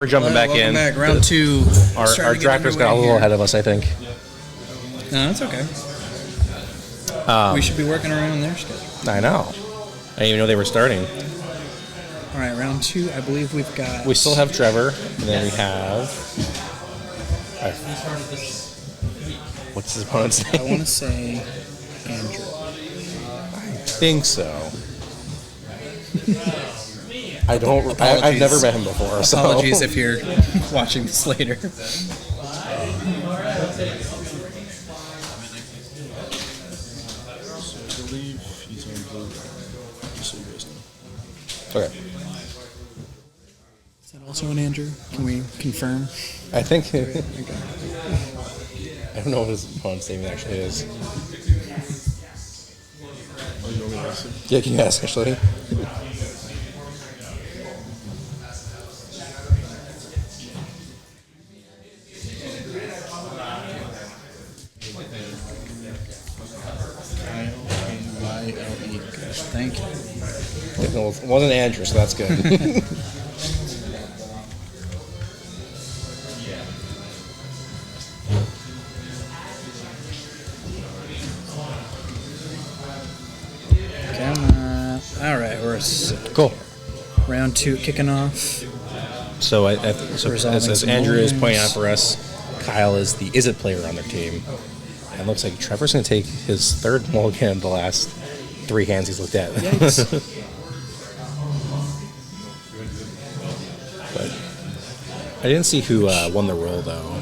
We're jumping back in. Back. Round two. Our drafters got a little ahead of us, I think. No, that's okay. We should be working around their schedule. I know. I didn't even know they were starting. All right, round two. I believe we've got. We still have Trevor, and then we have. What's his opponent's name? I want to say Andrew. I think so. I don't. I've never met him before. Apologies if you're watching this later. Okay. Is that also an Andrew? Can we confirm? I think. Okay. I don't know what his opponent's name actually is. Yeah, can you ask actually? Thank you. It wasn't Andrew, so that's good. Come on. All right, we're Cool. Round two kicking off. So, as Andrew is pointing out for us, Kyle is the Is It player on their team. And it looks like Trevor's going to take his third mulligan in the last 3 hands he's looked at. But I didn't see who won the roll, though.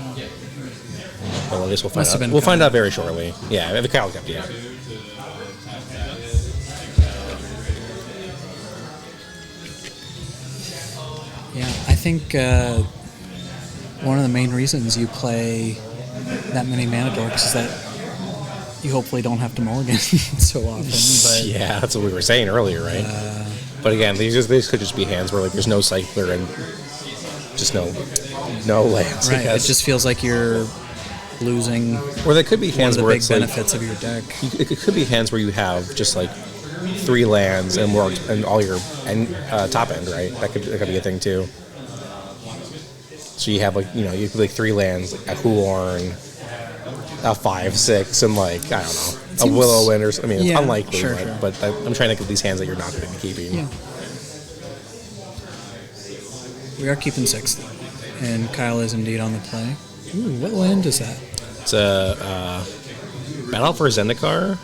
Well, I guess we'll find out. We'll find out very shortly. Yeah, the Kyle kept, yeah. Yeah, I think one of the main reasons you play that many mana dorks is that you hopefully don't have to mulligan so often. But, yeah, that's what we were saying earlier, right? But again, these could just be hands where like there's no cycler and just no lands. Right, it just feels like you're losing. Or they could be hands one of the where big it's benefits of your deck. It could be hands where you have just like 3 lands and more and all your top end, right? That could be a thing too. So you have you have like 3 lands, like a Huorn, a 5/6, and like I don't know, a Willow Wind or something. I mean, it's unlikely, but I'm trying to think of these hands that you're not going to be keeping. Yeah. We are keeping 6th, and Kyle is indeed on the play. Ooh, what land is that? It's a Battle for Zendikar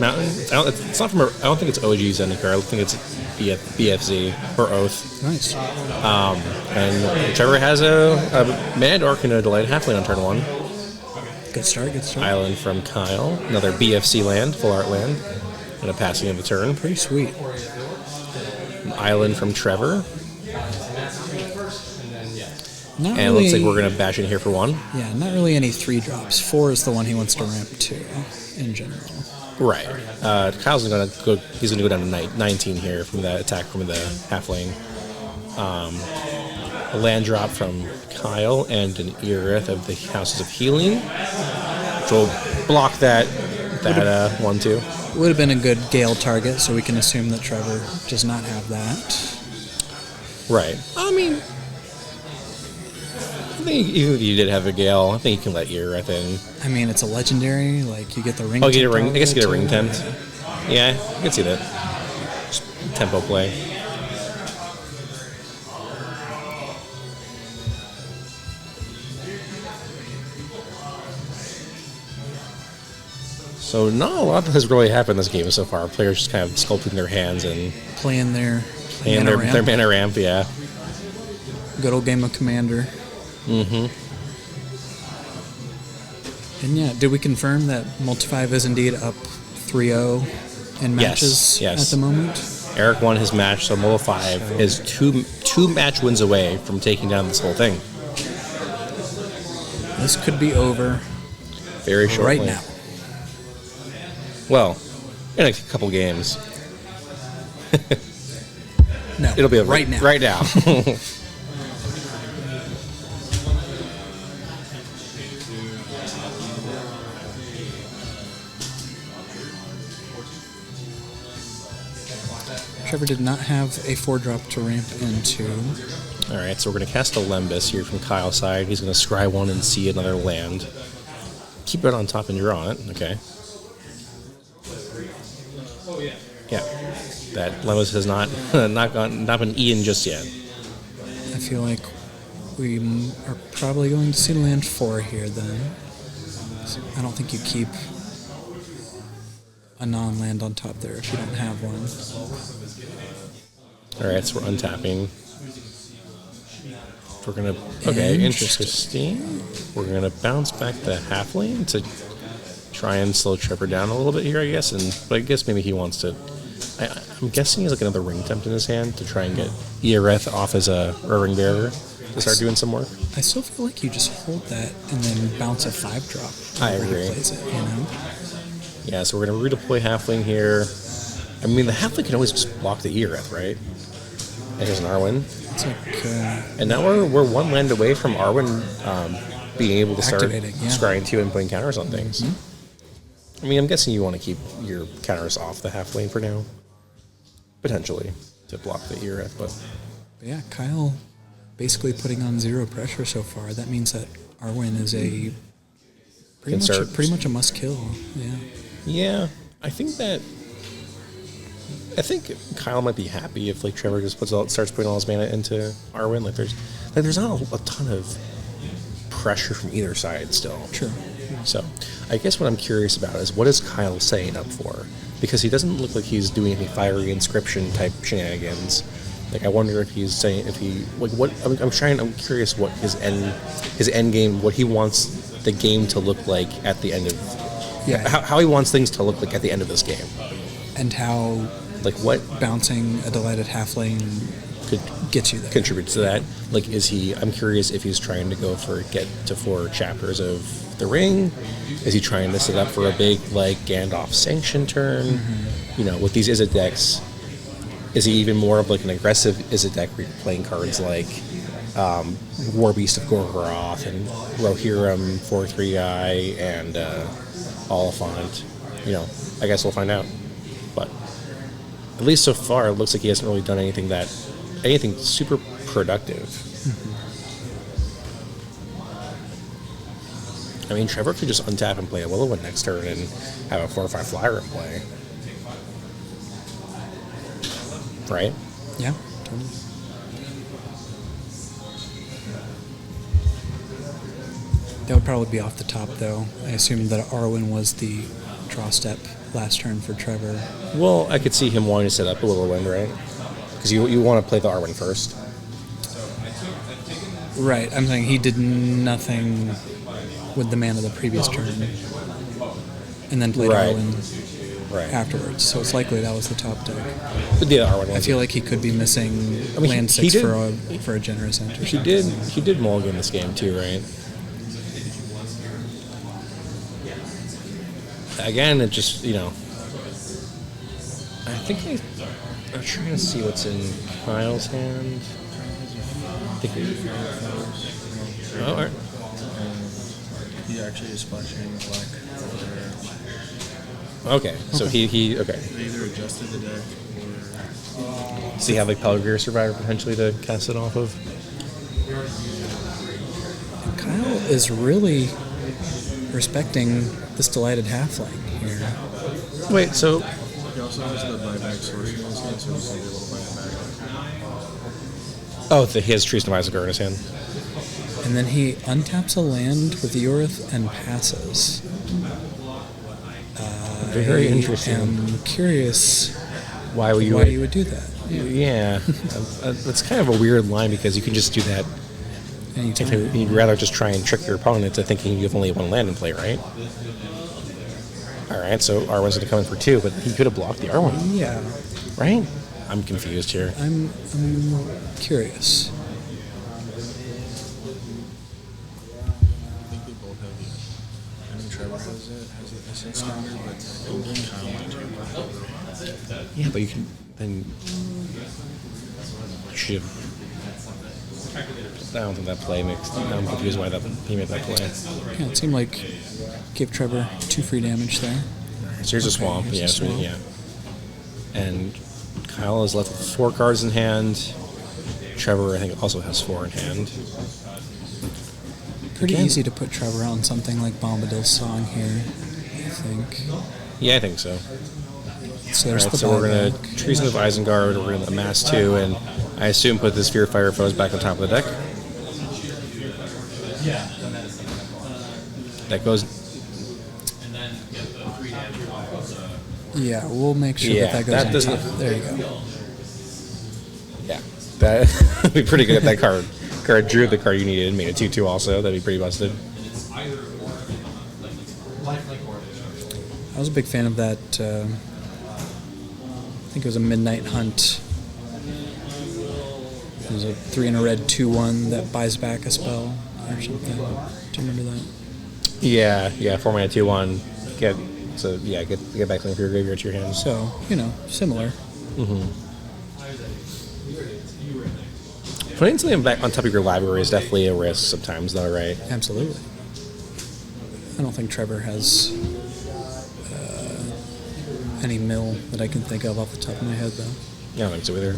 Mountain. It's not from. I don't think it's OG Zendikar. I think it's BFZ or Oath. Nice. And Trevor has a Mana Dork and a Delayed Halfling on turn 1. Good start. Island from Kyle. Another BFC land, full art land. And a passing of the turn. Pretty sweet. An island from Trevor. Not and really, it looks like we're going to bash in here for 1. Yeah, not really any 3 drops. 4 is the one he wants to ramp to, in general. Right. Kyle's going to go. He's going to go down to 19 here from the attack from the halfling. A land drop from Kyle and an Earth of the Houses of Healing, which will block that 1/2. Would have been a good Gale target, so we can assume that Trevor does not have that. Right. I mean, I think even if you did have a Gale, I think you can let Earth in. I mean, it's a legendary. Like you get the ring. Oh, you get a ring. I guess you get a ring tempt. Yeah, I can see that. Just tempo play. So not a lot has really happened this game so far. Players just kind of sculpting their hands and playing their mana ramp, yeah. Good old game of Commander. Mm-hmm. And yeah, did we confirm that Multi-5 is indeed up 3-0 in matches yes. at the moment? Eric won his match, so Multi-5 is two match wins away from taking down this whole thing. This could be over very shortly. Right now. Well, in a couple games. No, it'll be over right now. Right now. Trevor did not have a 4-drop to ramp into. All right, so we're going to cast a Lembus here from Kyle's side. He's going to scry one and see another land. Keep it on top and draw it. Okay. Yeah, that Lembus has not been eaten just yet. I feel like we are probably going to see land 4 here then. I don't think you keep a non-land on top there if you don't have one. All right, so we're untapping. We're gonna interesting. We're gonna bounce back the halfling to try and slow Trevor down a little bit here, I guess. But I guess maybe he wants to. I'm guessing he has like another ring tempt in his hand to try and get Eareth off as a ring bearer to start doing some work. I still feel like you just hold that and then bounce a 5-drop. I agree. Plays it, you know? Yeah, so we're gonna redeploy halfling here. I mean, the halfling can always just block the Eareth, right? And here's an Arwen. It's like, and now we're one land away from Arwen being able to start scrying 2 and putting counters on things. Mm-hmm. I mean, I'm guessing you want to keep your counters off the halfling for now, potentially, to block the Eareth. But yeah, Kyle basically putting on 0 pressure so far. That means that Arwen is a pretty much a must kill. Yeah. Yeah, I think Kyle might be happy if like Trevor just starts putting all his mana into Arwen. Like there's not a ton of pressure from either side still. Sure. So I guess what I'm curious about is what is Kyle setting up for? Because he doesn't look like he's doing any fiery inscription type shenanigans. Like I wonder if he's saying I'm curious what his end game, what he wants the game to look like at the end of how he wants things to look like at the end of this game. And how like what bouncing a delighted halfling could get you there. Contribute to that. Like I'm curious if he's trying to go for get to 4 chapters of the ring. Is he trying to set up for a big like Gandalf sanction turn? Mm-hmm. You know, with these Izzet decks, is he even more of like an aggressive Izzet deck where you're playing cards like War Beast of Gorgoroth and Rohirrim 4/3 guy and Oliphant? You know, I guess we'll find out. But at least so far, it looks like he hasn't really done anything super productive. Mm-hmm. I mean, Trevor could just untap and play a Will-O-Wisp next turn and have a 4 or 5 flyer in play. Right? Yeah, totally. That would probably be off the top, though. I assume that Arwen was the draw step last turn for Trevor. Well, I could see him wanting to set up a Will-O-Wisp, right? Because you want to play the Arwen first. Right. I'm saying he did nothing with the mana the previous turn, and then played Arwen afterwards. So it's likely that was the top deck. But yeah, Arwen. I feel like he could be missing land 6 for a generous enter. He did mulligan this game too, right? Again, it just, you know, I think I'm trying to see what's in Kyle's hand. Oh, all right. He actually is splashing black over there. Okay, so he okay. They either adjusted the deck or... Does he have like Pelagir Survivor potentially to cast it off of? Kyle is really respecting this delighted halfling here. Wait, so... He also has the buyback sorcery in his hand, so he's going to be able to buy it back. Oh, he has Trees of Isengard in his hand. And then he untaps a land with Eorith and passes. Very interesting. I'm curious why you would do that. Yeah. That's kind of a weird line because you can just do that. You'd rather just try and trick your opponent into thinking you have only 1 land in play, right? Alright, so Arwen's going to come in for 2, but he could have blocked the Arwen. Yeah. Right? I'm confused here. I'm curious. I think they both have it. I mean, Trevor has it essence counter, but I think Kyle might too. Yeah, but you can then... Should I don't think that play makes... I'm confused why he made that play. Yeah, it seemed like gave Trevor 2 free damage there. So here's a swamp. Here's a swamp. Yeah. And Kyle is left with 4 cards in hand. Trevor, I think, also has 4 in hand. Pretty Again. easy to put Trevor on something like Bombadil's Song here, I think. Yeah, I think so. So there's Alright, the so we're going buyback. to Treason of Isengard, we're going to amass 2, and I assume put this Fear Fire Foes back on top of the deck. That goes... Yeah, we'll make sure Yeah, that goes that on doesn't- top. There you go. Yeah. That would be pretty good if that card drew the card you needed and made a 2/2 also. That'd be pretty busted. I was a big fan of that. I think it was a Midnight Hunt. It was a 3 and a red 2/1 that buys back a spell or something. Do you remember that? Yeah, 4 mana 2/1. Get back something from your graveyard to your hand. So, similar. Putting something back on top of your library is definitely a risk sometimes, though, right? Absolutely. I don't think Trevor has any mill that I can think of off the top of my head, though. Yeah, I don't think so either.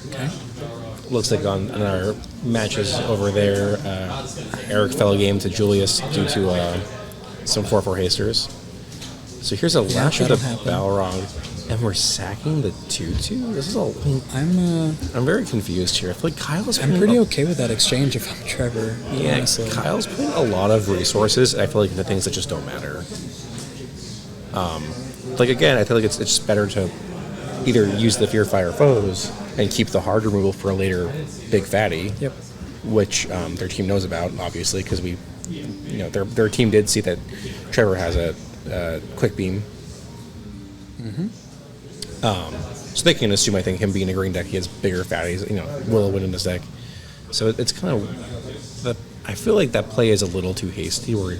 Okay. Looks like on our matches over there, Eric fell a game to Julius due to some 4/4 hasters. So here's a Lash of the that'll happen. Balrog, and we're sacking the 2/2? This is I'm very confused here. I feel like Kyle's I'm pretty okay with that exchange if I'm Trevor. Yeah, honestly. Kyle's putting a lot of resources, I feel like, the things that just don't matter. Again, I feel like it's just better to either use the Fear Fire Foes and keep the hard removal for a later big fatty, Yep. which their team knows about, obviously, because their team did see that Trevor has a quick beam. So they can assume, I think, him being a green deck, he has bigger fatties, Willow win in this deck. So it's kind of, I feel like that play is a little too hasty, where you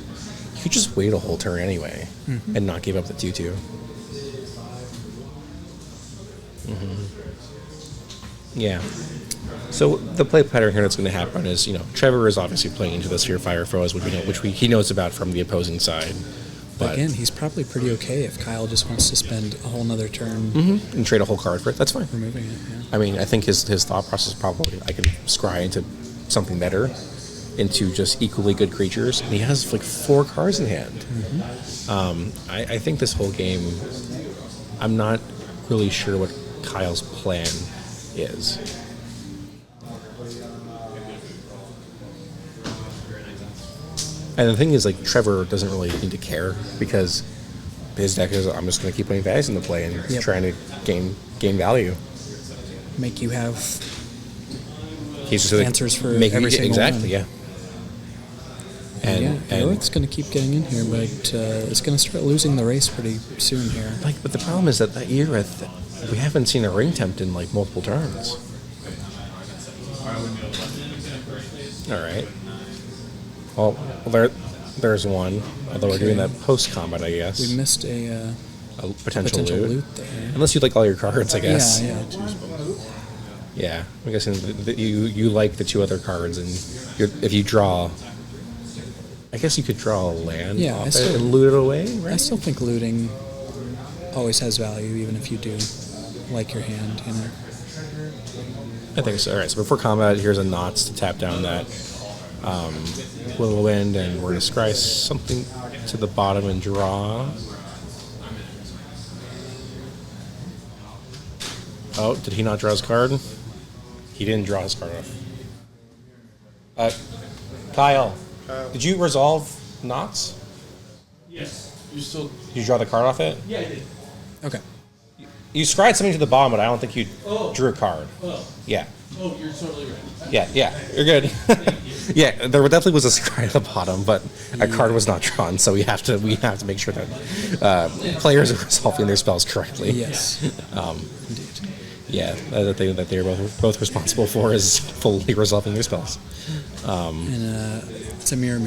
could just wait a whole turn anyway and not give up the 2/2. Yeah. So the play pattern here that's going to happen is, Trevor is obviously playing into the Sphere Fire Foes, he knows about from the opposing side. But Again, he's probably pretty okay if Kyle just wants to spend a whole nother turn and trade a whole card for it, that's fine. removing it. Yeah. I mean, I think his thought process probably, I could scry into something better, into just equally good creatures, and he has like 4 cards in hand. I think this whole game, I'm not really sure what Kyle's plan is. And the thing is, like, Trevor doesn't really need to care, because his deck is, I'm just going to keep putting values into play and Yep. trying to gain value. Make you have He's just like, answers for making every single exactly, one. yeah. And it's going to keep getting in here, but it's going to start losing the race pretty soon here. but the problem is that year we haven't seen a ring tempt in like multiple turns. All right. Well, there's one. Although we're doing that post combat, I guess. We missed a Potential loot. there. Unless you like all your cards, I guess. Yeah. Yeah, I'm guessing that you like the 2 other cards, and if you draw, I guess you could draw a land off it and loot it away, right? I still think looting always has value, even if you do like your hand. I think so. All right, so before combat, here's a Knots to tap down that Will Wind, and we're going to scry something to the bottom and draw. Oh, did he not draw his card? He didn't draw his card off. Kyle, did you resolve Knots? Yes. Did you draw the card off it? Yeah, I did. Okay. You scried something to the bottom, but I don't think you drew a card. Oh. Yeah. Oh, you're totally right. Yeah, you're good. Yeah, there definitely was a scry at the bottom, but a card was not drawn, so we have to make sure that players are resolving their spells correctly. Yes. Indeed. Yeah, the thing that they're both responsible for is fully resolving their spells. And it's a mirror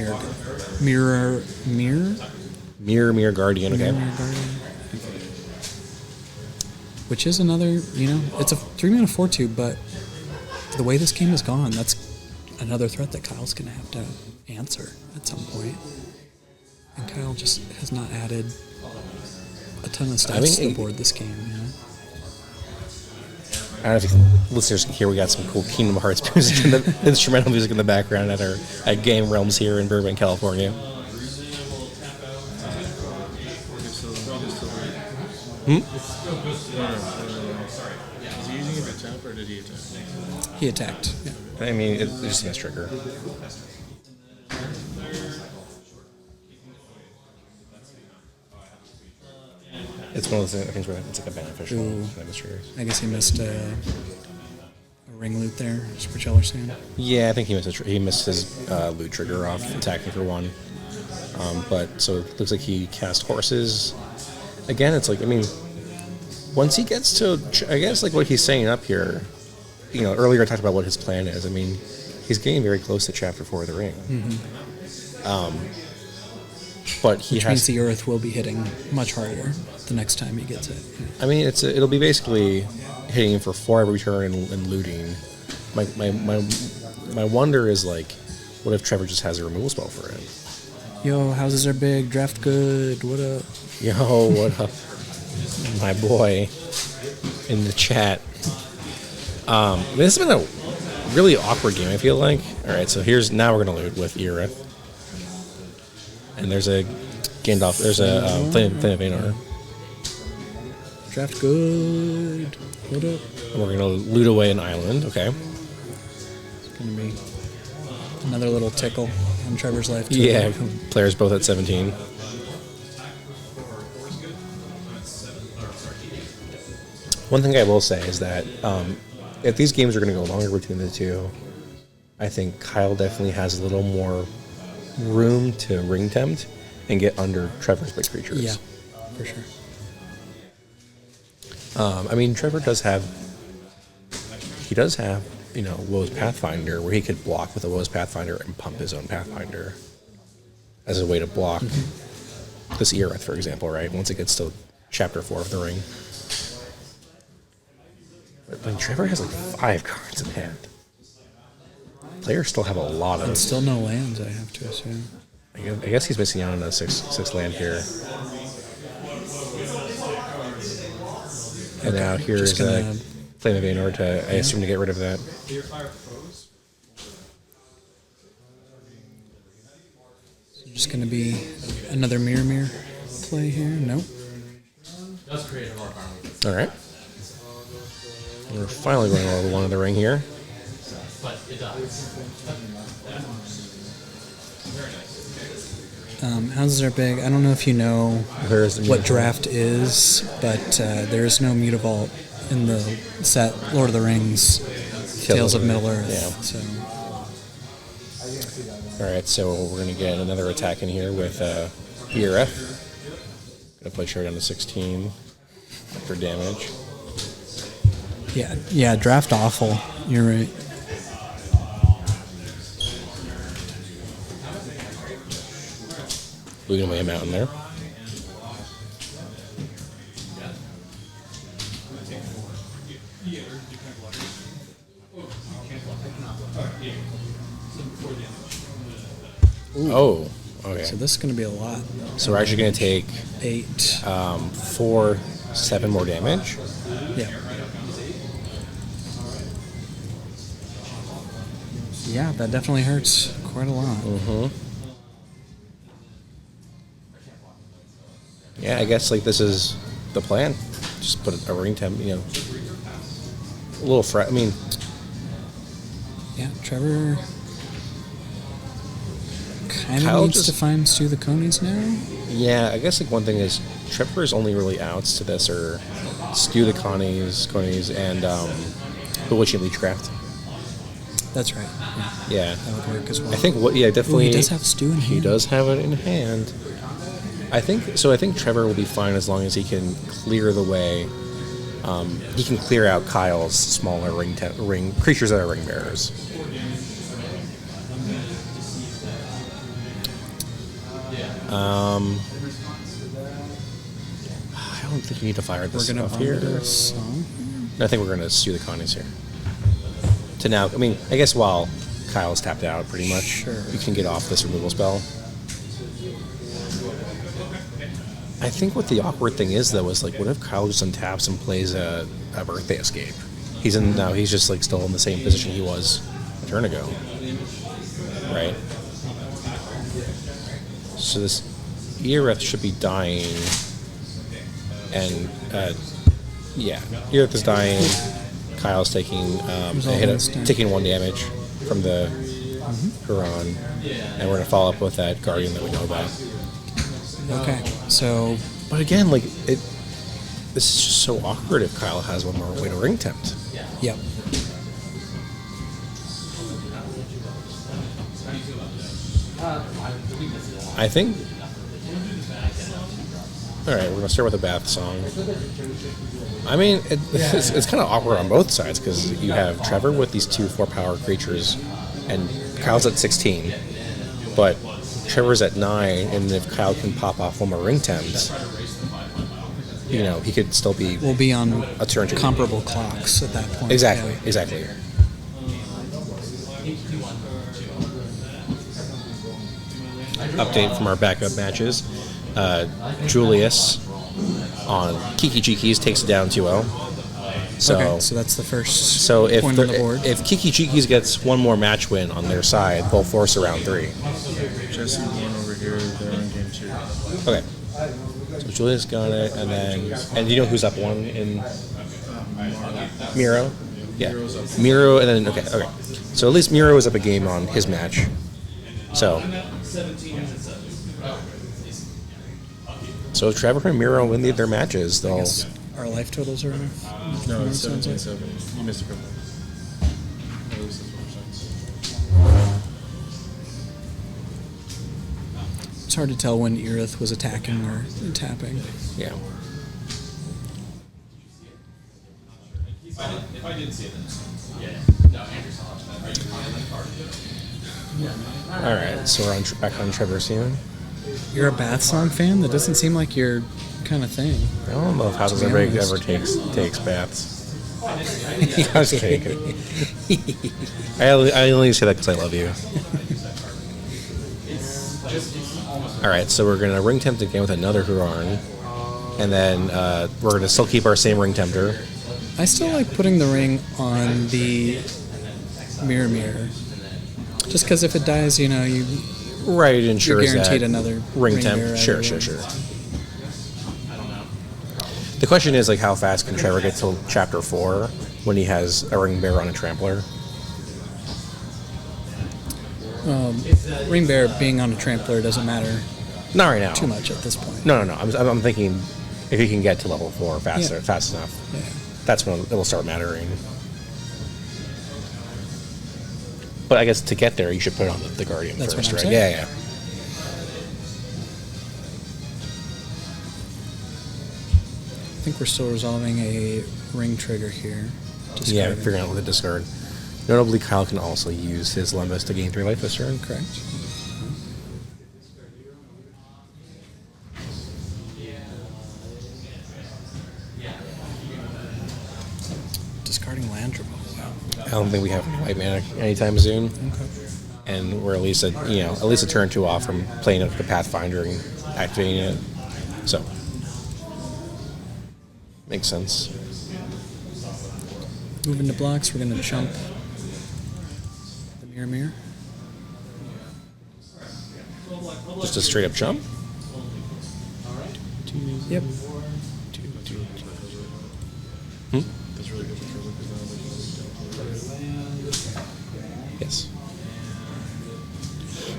Guardian. Okay. Mirror Guardian. Which is another, it's a 3-mana 4/2, but the way this game has gone, that's another threat that Kyle's going to have to answer at some point. And Kyle just has not added a ton of stats to the board this game. You know? I don't know if listeners can hear, we got some cool Kingdom Hearts music, instrumental music in the background at Game Realms here in Burbank, California. Is he using it to tap or did he attack? He attacked. Yeah. I mean, it's just a miss trigger. It's one of those things where it's like a beneficial miss trigger. I guess he missed a ring loot there, is what y'all are saying. Yeah, I think he missed his loot trigger off attacking for one. But so it looks like he cast horses. Again, it's like, I mean, once he gets to, I guess, like what he's saying up here, you know, earlier I talked about what his plan is. I mean, he's getting very close to Chapter 4 of the Ring. Mm-hmm. But he Which means the Earth will be hitting much harder the next time he gets it. I mean, it'll be basically hitting him for 4 every turn and looting. My wonder is, like, what if Trevor just has a removal spell for him? Yo, houses are big, draft good, what up? Yo, what up, my boy in the chat. This has been a really awkward game, I feel like. Alright, so now we're going to loot with Irith. And there's a Gandalf, there's a Flame of Vaynor. Draft good, what up? And we're going to loot away an island, okay. It's going to be another little tickle on Trevor's life. Too. Yeah, players both at 17. One thing I will say is that if these games are going to go longer between the two, I think Kyle definitely has a little more room to ring tempt and get under Trevor's big creatures. Yeah, for sure. I mean, Trevor does have, you know, Woe's Pathfinder, where he could block with a Woe's Pathfinder and pump his own Pathfinder as a way to block this Irith, for example, right? Once it gets to Chapter 4 of the Ring. But when Trevor has like 5 cards in hand, players still have a lot of... And still no lands, I have to assume. I guess he's missing out on a six land here. And now here's Flame of Vaynor I assume to get rid of that. So just going to be another mirror play here? Nope. All right. We're finally going over one of the ring here. Houses are big. I don't know if you know what draft is, but there is no Mutavault in the set Lord of the Rings, Tales of Middle-earth. Yeah. So. All right, so we're going to get another attack in here with Irith. Going to play Shard down to 16 for damage. Yeah, draft awful. You're right. Looting away a mountain there. Ooh. Oh, okay. So this is going to be a lot. So we're actually going to take 8, 4, 7 more damage. Yeah. Yeah, that definitely hurts quite a lot. Mm-hmm. Yeah, I guess like this is the plan. Just put a ring temp, you know, a little I mean, yeah, Trevor kind Kyle of needs to find Stu the Conies now. Yeah, I guess like one thing is Trevor's only really outs to this are Stu the Conies, and Bewitching Leechcraft. That's right. Yeah. That would work as well. I think definitely. Ooh, he does have Stu in hand. He does have it in hand. I think Trevor will be fine as long as he can clear the way. He can clear out Kyle's smaller ring creatures that are ring bearers. I don't think you need to fire this stuff here. I think we're going to Stew the Connies here. To now, I mean, I guess while Kyle's tapped out pretty much, sure. you can get off this removal spell. I think what the awkward thing is, though, is like, what if Kyle just untaps and plays a birthday escape? He's in now. He's just like still in the same position he was a turn ago, right? So this Eareth should be dying, and yeah, Eareth is dying. Kyle's taking taking 1 damage from the Huron, and we're gonna follow up with that Guardian that we know about. Okay, so... But again, like, this is just so awkward if Kyle has one more way to ring tempt. Yep. I think... Alright, we're going to start with a Bath song. I mean, it's kind of awkward on both sides, because you have Trevor with these 2 4-power creatures, and Kyle's at 16. But Trevor's at 9, and if Kyle can pop off one more ring tempt, you know, he could still be... We'll be on a turn to comparable clocks at that point. Exactly, yeah. exactly. Update from our backup matches. Julius on Kiki-Jiki's takes it down 2-0. So, okay, so that's the first if point on the board. If Kiki-Jiki's gets one more match win on their side, they'll force a round 3. Jesse won over here. They're on game 2. Okay. So Julius got it, and do you know who's up 1 in Miro? Yeah, Miro, and then okay. So at least Miro is up a game on his match. So if Trevor and Miro win their matches, they'll... Our life totals are... No, it's 17-7. You missed a couple. It's hard to tell when Eareth was attacking or tapping. Yeah. If I didn't see this, All right, so we're back on Trevor's team. You're a Bath song fan? That doesn't seem like your kind of thing. I don't know if Houses of Break ever takes baths. I was kidding. I only say that because I love you. All right, so we're gonna ring tempt again with another Huron, and then we're gonna still keep our same ring tempter. I still like putting the ring on the mirror. Just because if it dies, you know, you right ensures you're guaranteed that another ring temp. Sure. The question is, like, how fast can Trevor get till chapter 4 when he has a ring bearer on a trampler? Ring bearer being on a trampler doesn't matter Not right now. too much at this point. No. I'm thinking if he can get to level 4 fast enough, Yeah. that's when it'll start mattering. But I guess to get there, you should put it on the Guardian That's first, what I'm right? saying. Yeah. I think we're still resolving a ring trigger here. Yeah, Discarding. figuring out what to discard. Notably, Kyle can also use his Lembas to gain 3 life this turn. Correct. Discarding land dribble. Wow. I don't think we have any white mana anytime soon, Okay. and we're at least a turn 2 off from playing a Pathfinder and activating it. So makes sense. Moving to blocks, we're going to jump the mirror. Just a straight up jump. Yep. That's really good for Trevor because now Yes.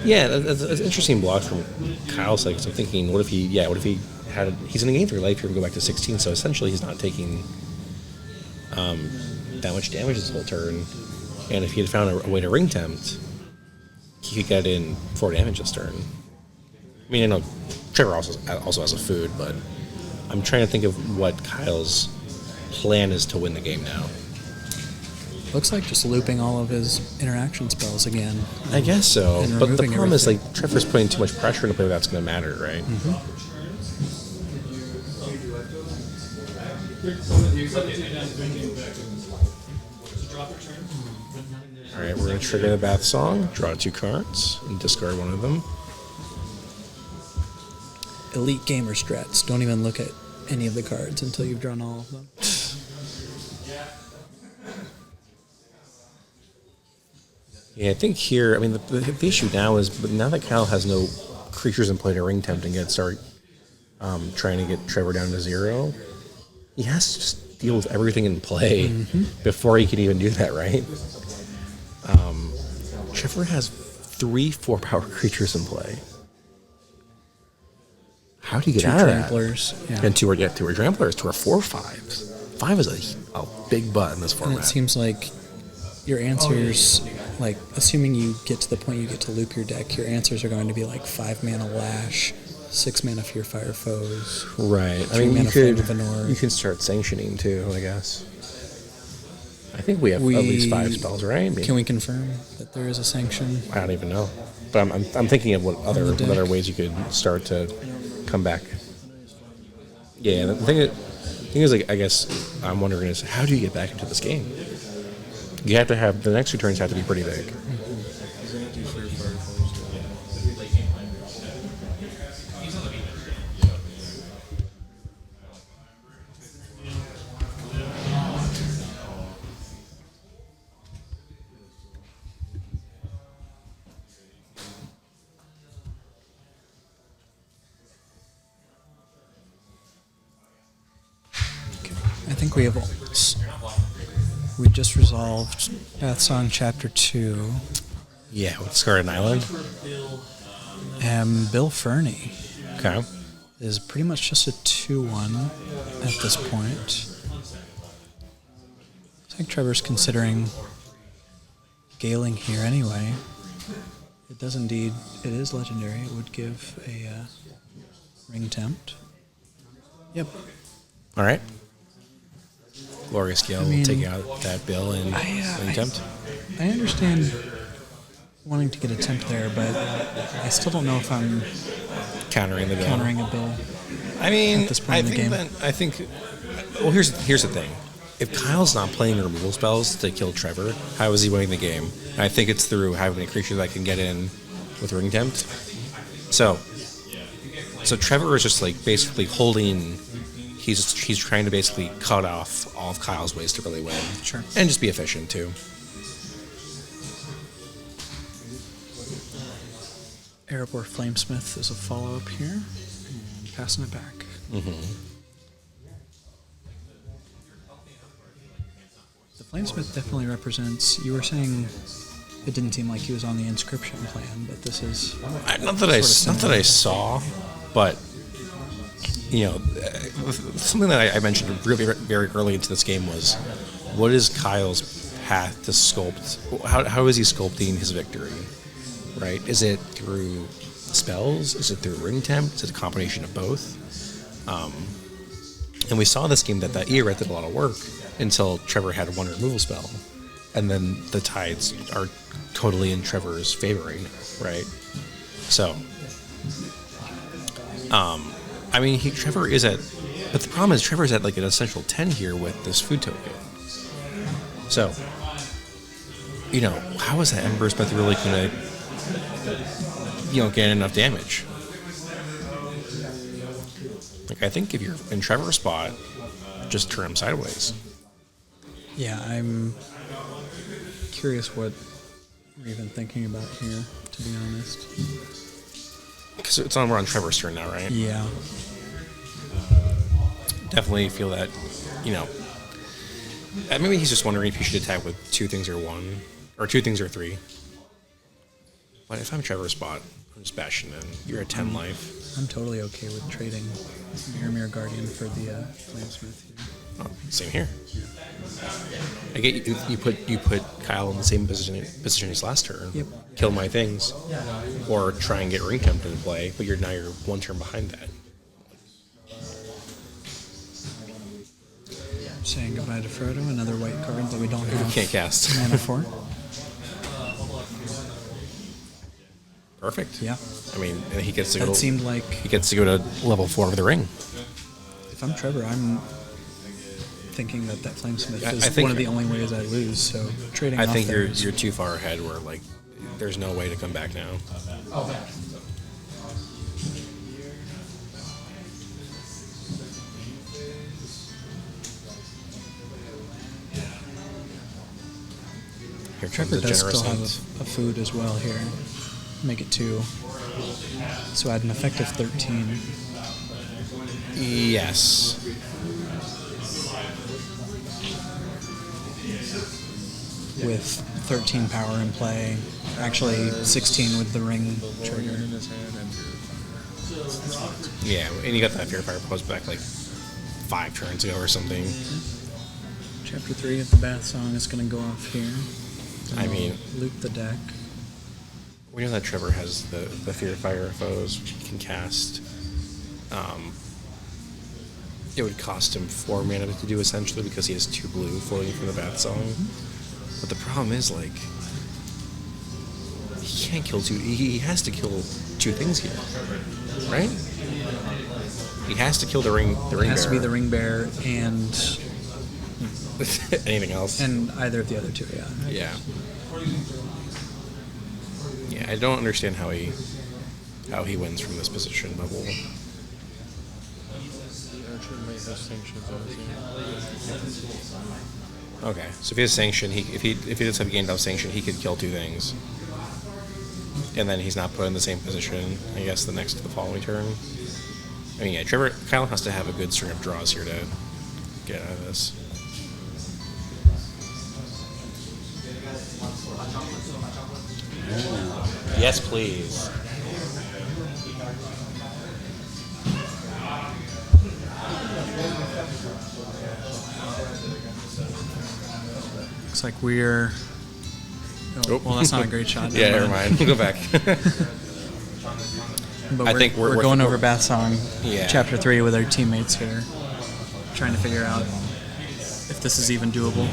Yeah, that's an interesting block from Kyle's side. So I'm thinking, what if he had? He's going to gain 3 life here and go back to 16. So essentially, he's not taking that much damage this whole turn. And if he had found a way to ring tempt, he could get in 4 damage this turn. I mean, I know Trevor also has a food, but I'm trying to think of what Kyle's plan is to win the game now. Looks like just looping all of his interaction spells again. I guess so, And but the removing problem is, like, everything. Trevor's putting too much pressure into play that's going to matter, right? All right, we're going to trigger the Bath Song, draw 2 cards, and discard one of them. elite gamer strats. Don't even look at any of the cards until you've drawn all of them. Yeah, I think here, I mean, the issue now is, but now that Kyle has no creatures in play to ring tempt and start trying to get Trevor down to 0, he has to just deal with everything in play before he can even do that, right? Trevor has 3 4-power creatures in play. How do you get 2 out of that? tramplers. Yeah. And 2 are tramplers, 2 are 4/5s. 5 is a big butt in this And format. it seems like your answers, like, assuming you get to the point you get to loop your deck, your answers are going to be like 5 mana Lash, 6 mana Fear Fire Foes. Right. I 3 mean, mana Flame of Venor. you can start sanctioning too, I guess. I think we have at least 5 spells, right? I mean, Can we confirm that there is a sanction? I don't even know, but I'm thinking of what other ways you could start to come back. Yeah, the thing is, like, I guess I'm wondering is how do you get back into this game? You have to have the next 2 turns have to be pretty big. He's gonna do Fear Fire Foes. I think we have. We just resolved Path Song Chapter 2. Yeah, with Scarlet Island. And Bill Fernie Okay. is pretty much just a 2-1 at this point. I think Trevor's considering Galing here anyway. It does indeed. It is legendary. It would give a ring tempt. Yep. All right. Glorious Gale will take out that bill and tempt. I understand wanting to get a tempt there, but I still don't know if I'm Countering the bill. countering a bill. I mean, at this point in the game. Well, here's the thing. If Kyle's not playing removal spells to kill Trevor, how is he winning the game? And I think it's through having a creature that can get in with ring tempt. So Trevor is just like basically holding. He's trying to basically cut off all of Kyle's ways to really win. Sure. And just be efficient too. Erebor Flamesmith is a follow-up here. And passing it back. The Flamesmith definitely represents... You were saying it didn't seem like he was on the inscription plan, but this is... Not that I saw, but... You know, something that I mentioned really very early into this game was, what is Kyle's path to sculpt? How is he sculpting his victory? Right? Is it through spells? Is it through ring tempt? Is it a combination of both? And we saw this game that ERET did a lot of work until Trevor had one removal spell, and then the tides are totally in Trevor's favor right now, right? So, I mean, Trevor is at, but the problem is Trevor's at like an essential 10 here with this food token. So, you know, how is that Ember Smith really going to, get enough damage? Like, I think if you're in Trevor's spot, just turn him sideways. Yeah, I'm curious what we're even thinking about here, to be honest. Because we're on Trevor's turn now, right? Yeah. Definitely feel that, maybe he's just wondering if he should attack with 2 things or 1, or 2 things or 3. But if I'm Trevor's spot, I'm just bashing in. You're at 10 life. I'm totally okay with trading Mirror Guardian for the Flamesmith here. Oh, same here. I get you put Kyle in the same position as last turn. Yep. Kill my things, or try and get ring tempt in play, but you're 1 turn behind that. Saying goodbye to Frodo, another white card that we don't have. Can't cast. Mana for. Perfect. Yeah. I mean, and he gets to go. That seemed like He gets to go to level 4 of the ring. if I'm Trevor, I'm thinking that Flamesmith I is think- one of the only ways I lose. So trading. I off think there you're too far ahead. Where like, there's no way to come back now. Here comes Trevor the does generous still have hint. a food as well here. Make it 2. So add an effective 13. Yes. With 13 power in play. Actually, 16 with the ring trigger. In his hand and Yeah, and you got that Fear Fire post back like 5 turns ago or something. Chapter 3 of the Bath Song is going to go off here. I mean, loop the deck. we know that Trevor has the Fear Fire foes, which he can cast. It would cost him 4 mana to do essentially because he has 2 blue floating from the Bath Song. But the problem is, like, he can't kill 2. He has to kill 2 things here, right? He has to kill the ring. The ring It has to be bearer. the ring bearer and Anything else? either of the other 2, yeah. Yeah. Yeah, I don't understand how he wins from this position, but we'll. Archer might have sanctions on his hand. Okay, so if he has sanction, if he does have gained off sanction, he could kill 2 things, and then he's not put in the same position. I guess the following turn. I mean, yeah, Kyle has to have a good string of draws here to get out of this. Ooh. Yes, please. Looks like we're... Oh, well, that's not a great shot. Yeah, never mind. We'll go back. But I think we're we're going over Bath Song, Yeah. Chapter 3 with our teammates here, trying to figure out if this is even doable.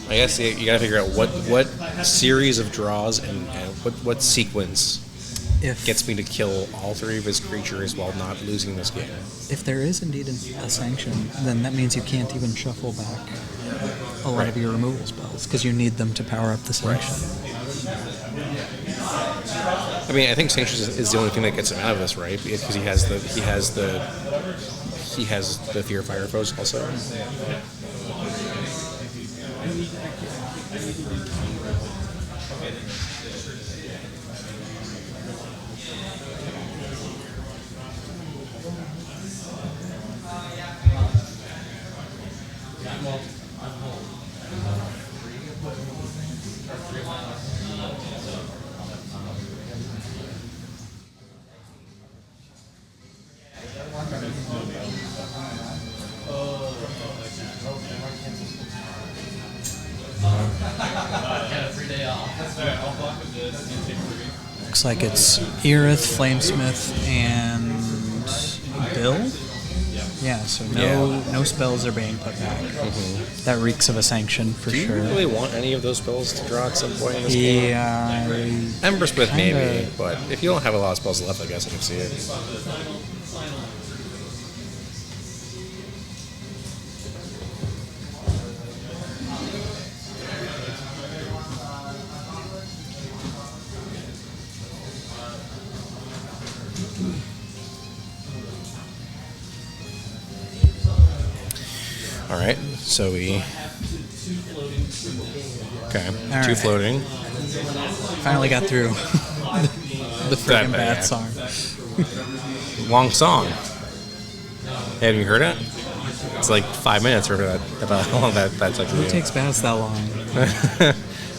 I guess you gotta figure out what series of draws and what sequence If gets me to kill all 3 of his creatures while not losing this game. if there is indeed a sanction, then that means you can't even shuffle back a lot of your removal spells because you need them to power up the sanction. I mean, I think Sanctions is the only thing that gets him out of this, right? Because he has the Fear Fire foes also. Looks like it's Erith, Flamesmith, and Bill? Yeah, so no spells are being put back. Mm-hmm. That reeks of a sanction for Do you sure. really want any of those spells to draw at some point in this game? Yeah, Embersmith kinda- maybe, but if you don't have a lot of spells left, I guess I can see it. All right, so we. Okay, All 2 right. floating. finally got through the freaking bad. Bath Song. Long song. Have you heard it? It's like 5 minutes or about how long that took to Who do. takes baths that long?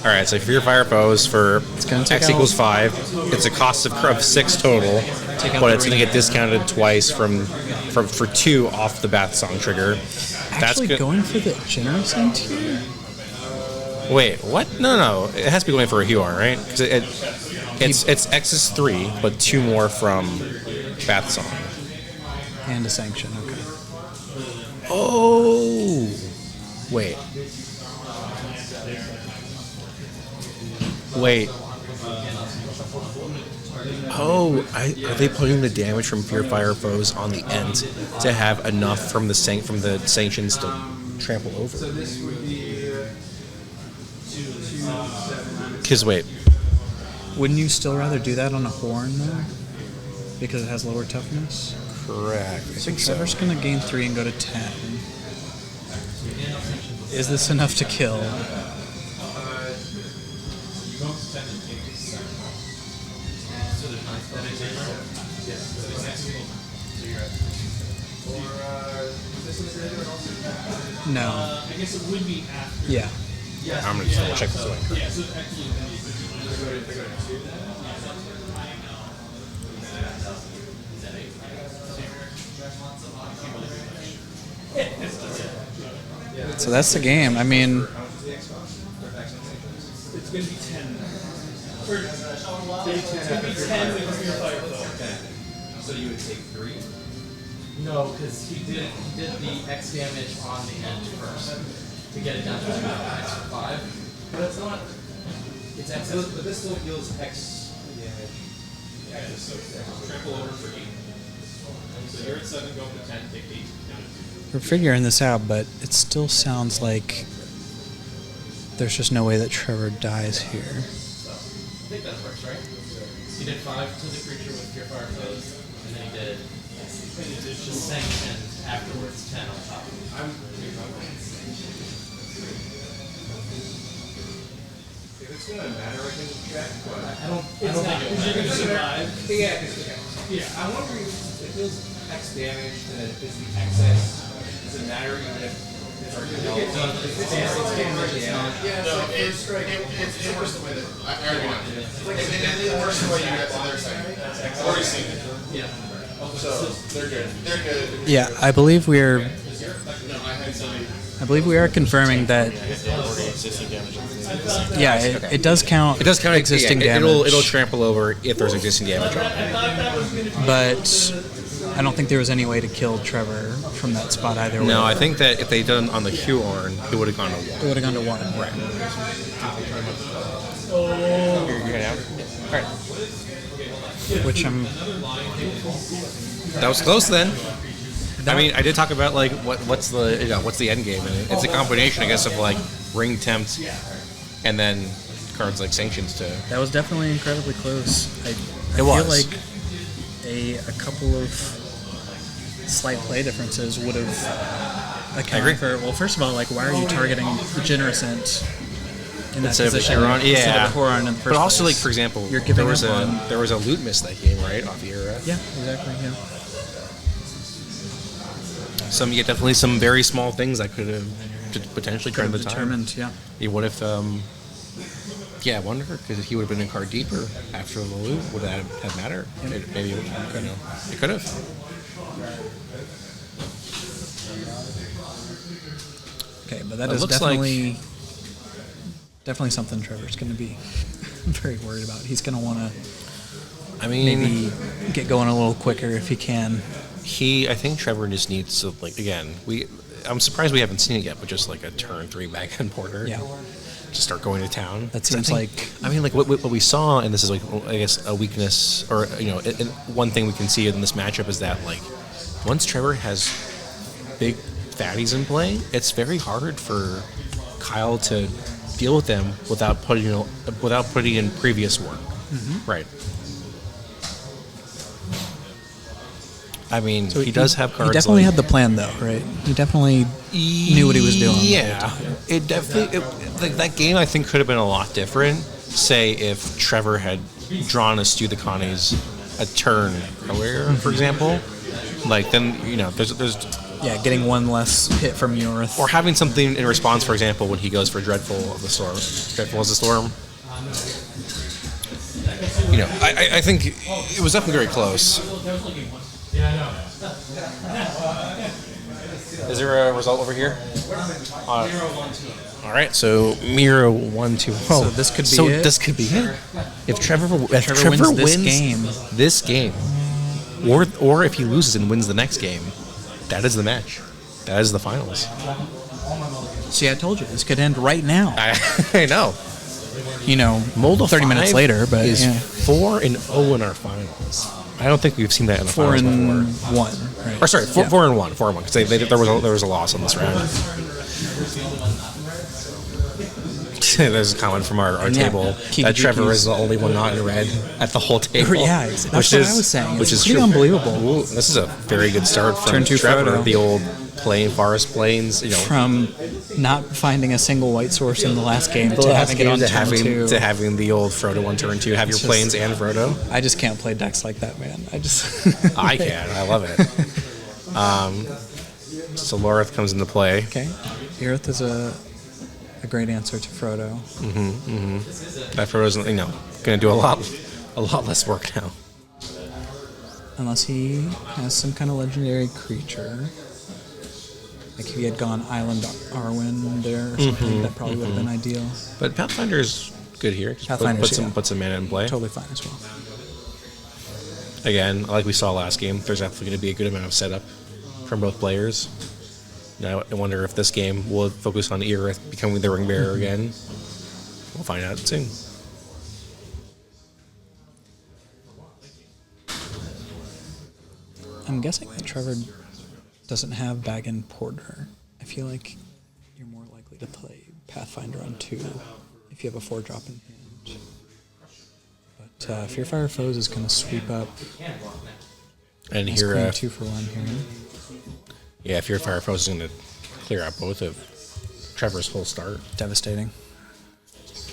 All right, so Fear Fire foes for gonna take X out- equals 5. It's a cost of 6 total, Take out but the it's going to ring. get discounted twice for 2 off the Bath Song trigger. Actually, good. going for the generous end here? Wait, what? No. It has to be going for a Huon, right? Because it's X is 3, but 2 more from Bath Song. And a sanction, okay. Oh, wait. Oh, are they putting the damage from Fear Fire foes on the end to have enough from the sanctions to trample over? Because wait, Wouldn't you still rather do that on a horn, though? Because it has lower toughness? correct. I think so. Trevor's going to gain 3 and go to 10. Is this enough to kill? No. Yeah. I'm gonna just double check this one. So that's the game. I mean, It's going to be 10. It's going to be 10 with your fire flow. So you would take 3? No, because he did the X damage on the end first to get it down to an extra 5. But it's not. It's X. But this still deals X damage. Yeah, so triple over for 8. So you're at 7, go up to 10, take 8, down to 2. we're figuring this out, but it still sounds like there's just no way that Trevor dies here. I think that works, right? He did 5 to the creature with your fire foes, and then he did just saying 10 afterwards, 10 on top. If it's gonna matter, I can check, but I don't think it You're going to survive. yeah, I'm wondering if it feels X damage, then is the excess. Does it matter even if it's already It's damage, it's not. Yeah, No, it works the way that I already know. It works the way you got to their side. I've already seen it. Yeah. So they're good. They're good. Yeah, I believe we are. No, I had somebody. I believe we are confirming that. Existing damage. Yeah, it does count. It does count existing yeah, damage. It'll trample over if there's existing damage on it. But I don't think there was any way to kill Trevor from that spot either way. No, I think that if they'd done on the Huorn, it would have gone to 1. It would have gone to 1. Right. You're heading out? All right. Which I'm. That was close then. I mean, I did talk about like what's the end game, and it's a combination, I guess, of like ring tempt, and then cards like sanctions too. That was definitely incredibly close. I It feel was. like a couple of slight play differences would have I agree. accounted for. Well, first of all, like, why are you targeting the Genericent in that Instead of the position Huron, instead yeah. of the Huron in the first But also, like place? for example, You're giving there was up a on- there was a loot miss that game, right, off the era. Yeah, exactly. Yeah. Definitely some very small things that could have potentially Could turned have the time. determined. Yeah. He would have. I wonder because he would have been a card deeper after the loot. Would that have mattered? Maybe it could have. Okay, but that It is looks like- definitely something Trevor's going to be very worried about. He's going to want to I mean, maybe get going a little quicker if he can. I think Trevor just needs to I'm surprised we haven't seen it yet, but just like a turn 3 backhand porter. Yeah. Just start going to town. That seems like. I mean, like what we saw, and this is like I guess a weakness, or one thing we can see in this matchup is that like once Trevor has big fatties in play, it's very hard for Kyle to deal with them without putting in previous work. Mm-hmm. Right. I mean, he does have cards. He definitely like, had the plan, though, right? He definitely knew what he was doing. Yeah, it definitely. That game, I think, could have been a lot different. Say if Trevor had drawn a Stu the Connies a turn earlier, for example. Like then, there's Yeah, getting one less hit from Yorth. or having something in response. For example, when he goes for Dreadful as the Storm. I think it was definitely very close. Is there a result over here? All right, so Miro 1-2. Oh, So this could be it? This could be it. If Trevor wins this game. or if he loses and wins the next game, that is the match. That is the finals. See, I told you, this could end right now. I know. Mold 30 minutes later, but is yeah. 4-0 in our finals. I don't think we've seen that in the 4 finals and before. 1. Right? Or sorry, 4-1, because there was a loss on this round. There's a comment from our table that Kiki-Jiki's. Trevor is the only one not in red at the whole table. Yeah, exactly. That's what I was saying. Which It's is pretty true. unbelievable. Ooh, this is a very good start from Turn 2 Trevor, Frodo. the old Forest Plains. From not finding a single white source in the last game to having it on turn 2. to having the old Frodo on turn 2, have your It's Plains just- and Frodo. I just can't play decks like that, man. I just. I can. I love it. So Lorith comes into play. Okay. Aerith is a great answer to Frodo. That Frodo's, going to do a lot less work now. Unless he has some kind of legendary creature. Like if he had gone Island Arwen there or something, that probably would have been ideal. But Pathfinder's good here. Pathfinder's, put some mana in play. Totally fine as well. Again, like we saw last game, there's definitely going to be a good amount of setup from both players. Now, I wonder if this game will focus on Aerith becoming the ring bearer again. We'll find out soon. I'm guessing that Trevor doesn't have Bag and Porter. I feel like you're more likely to play Pathfinder on 2 if you have a 4-drop in hand. But Fear Fire Foes is going to sweep up. And Nice here, clean 2-for-1 here. yeah, Fear Fire Foes is going to clear out both of Trevor's whole start. Devastating.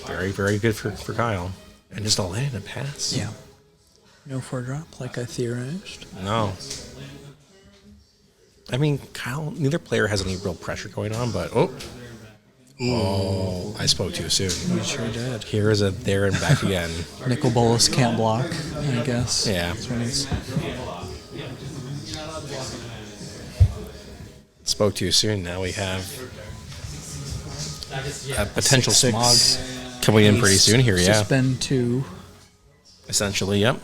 Very, very good for Kyle. And just a land and a pass. Yeah. No 4-drop like I theorized. No. I mean, Kyle, neither player has any real pressure going on, but oh, I spoke too soon. You sure did. Here is a there and back again. Nicol Bolas can't block, I guess. Yeah. That's what he's... Spoke too soon. Now we have a potential 6-6. smog coming in pretty soon here, yeah. Suspend 2. Essentially, yep.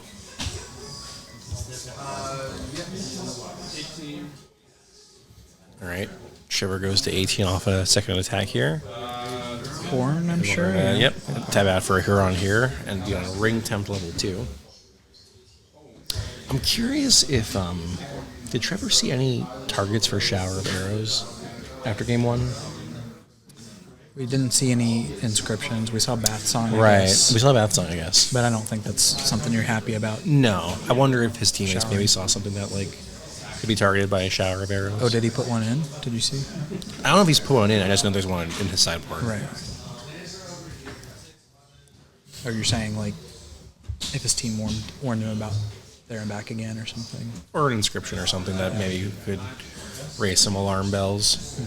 All right. Trevor goes to 18 off a second attack here. Horn, I'm sure. Yep. Tab out for a Huron here and be on a ring temp level 2. I'm curious if did Trevor see any targets for Shower of Arrows after game 1? We didn't see any inscriptions. We saw Bath Song, I Right. guess. We saw Bath Song, I guess. But I don't think that's something you're happy about. No. I wonder if his teammates Showering. maybe saw something that could be targeted by a Shower of Arrows. Oh, did he put one in? Did you see? I don't know if he's put one in. I just know there's one in his sideboard. Right. Or you're saying, if his team warned him about there and back again or something? Or an inscription or something that maybe could raise some alarm bells.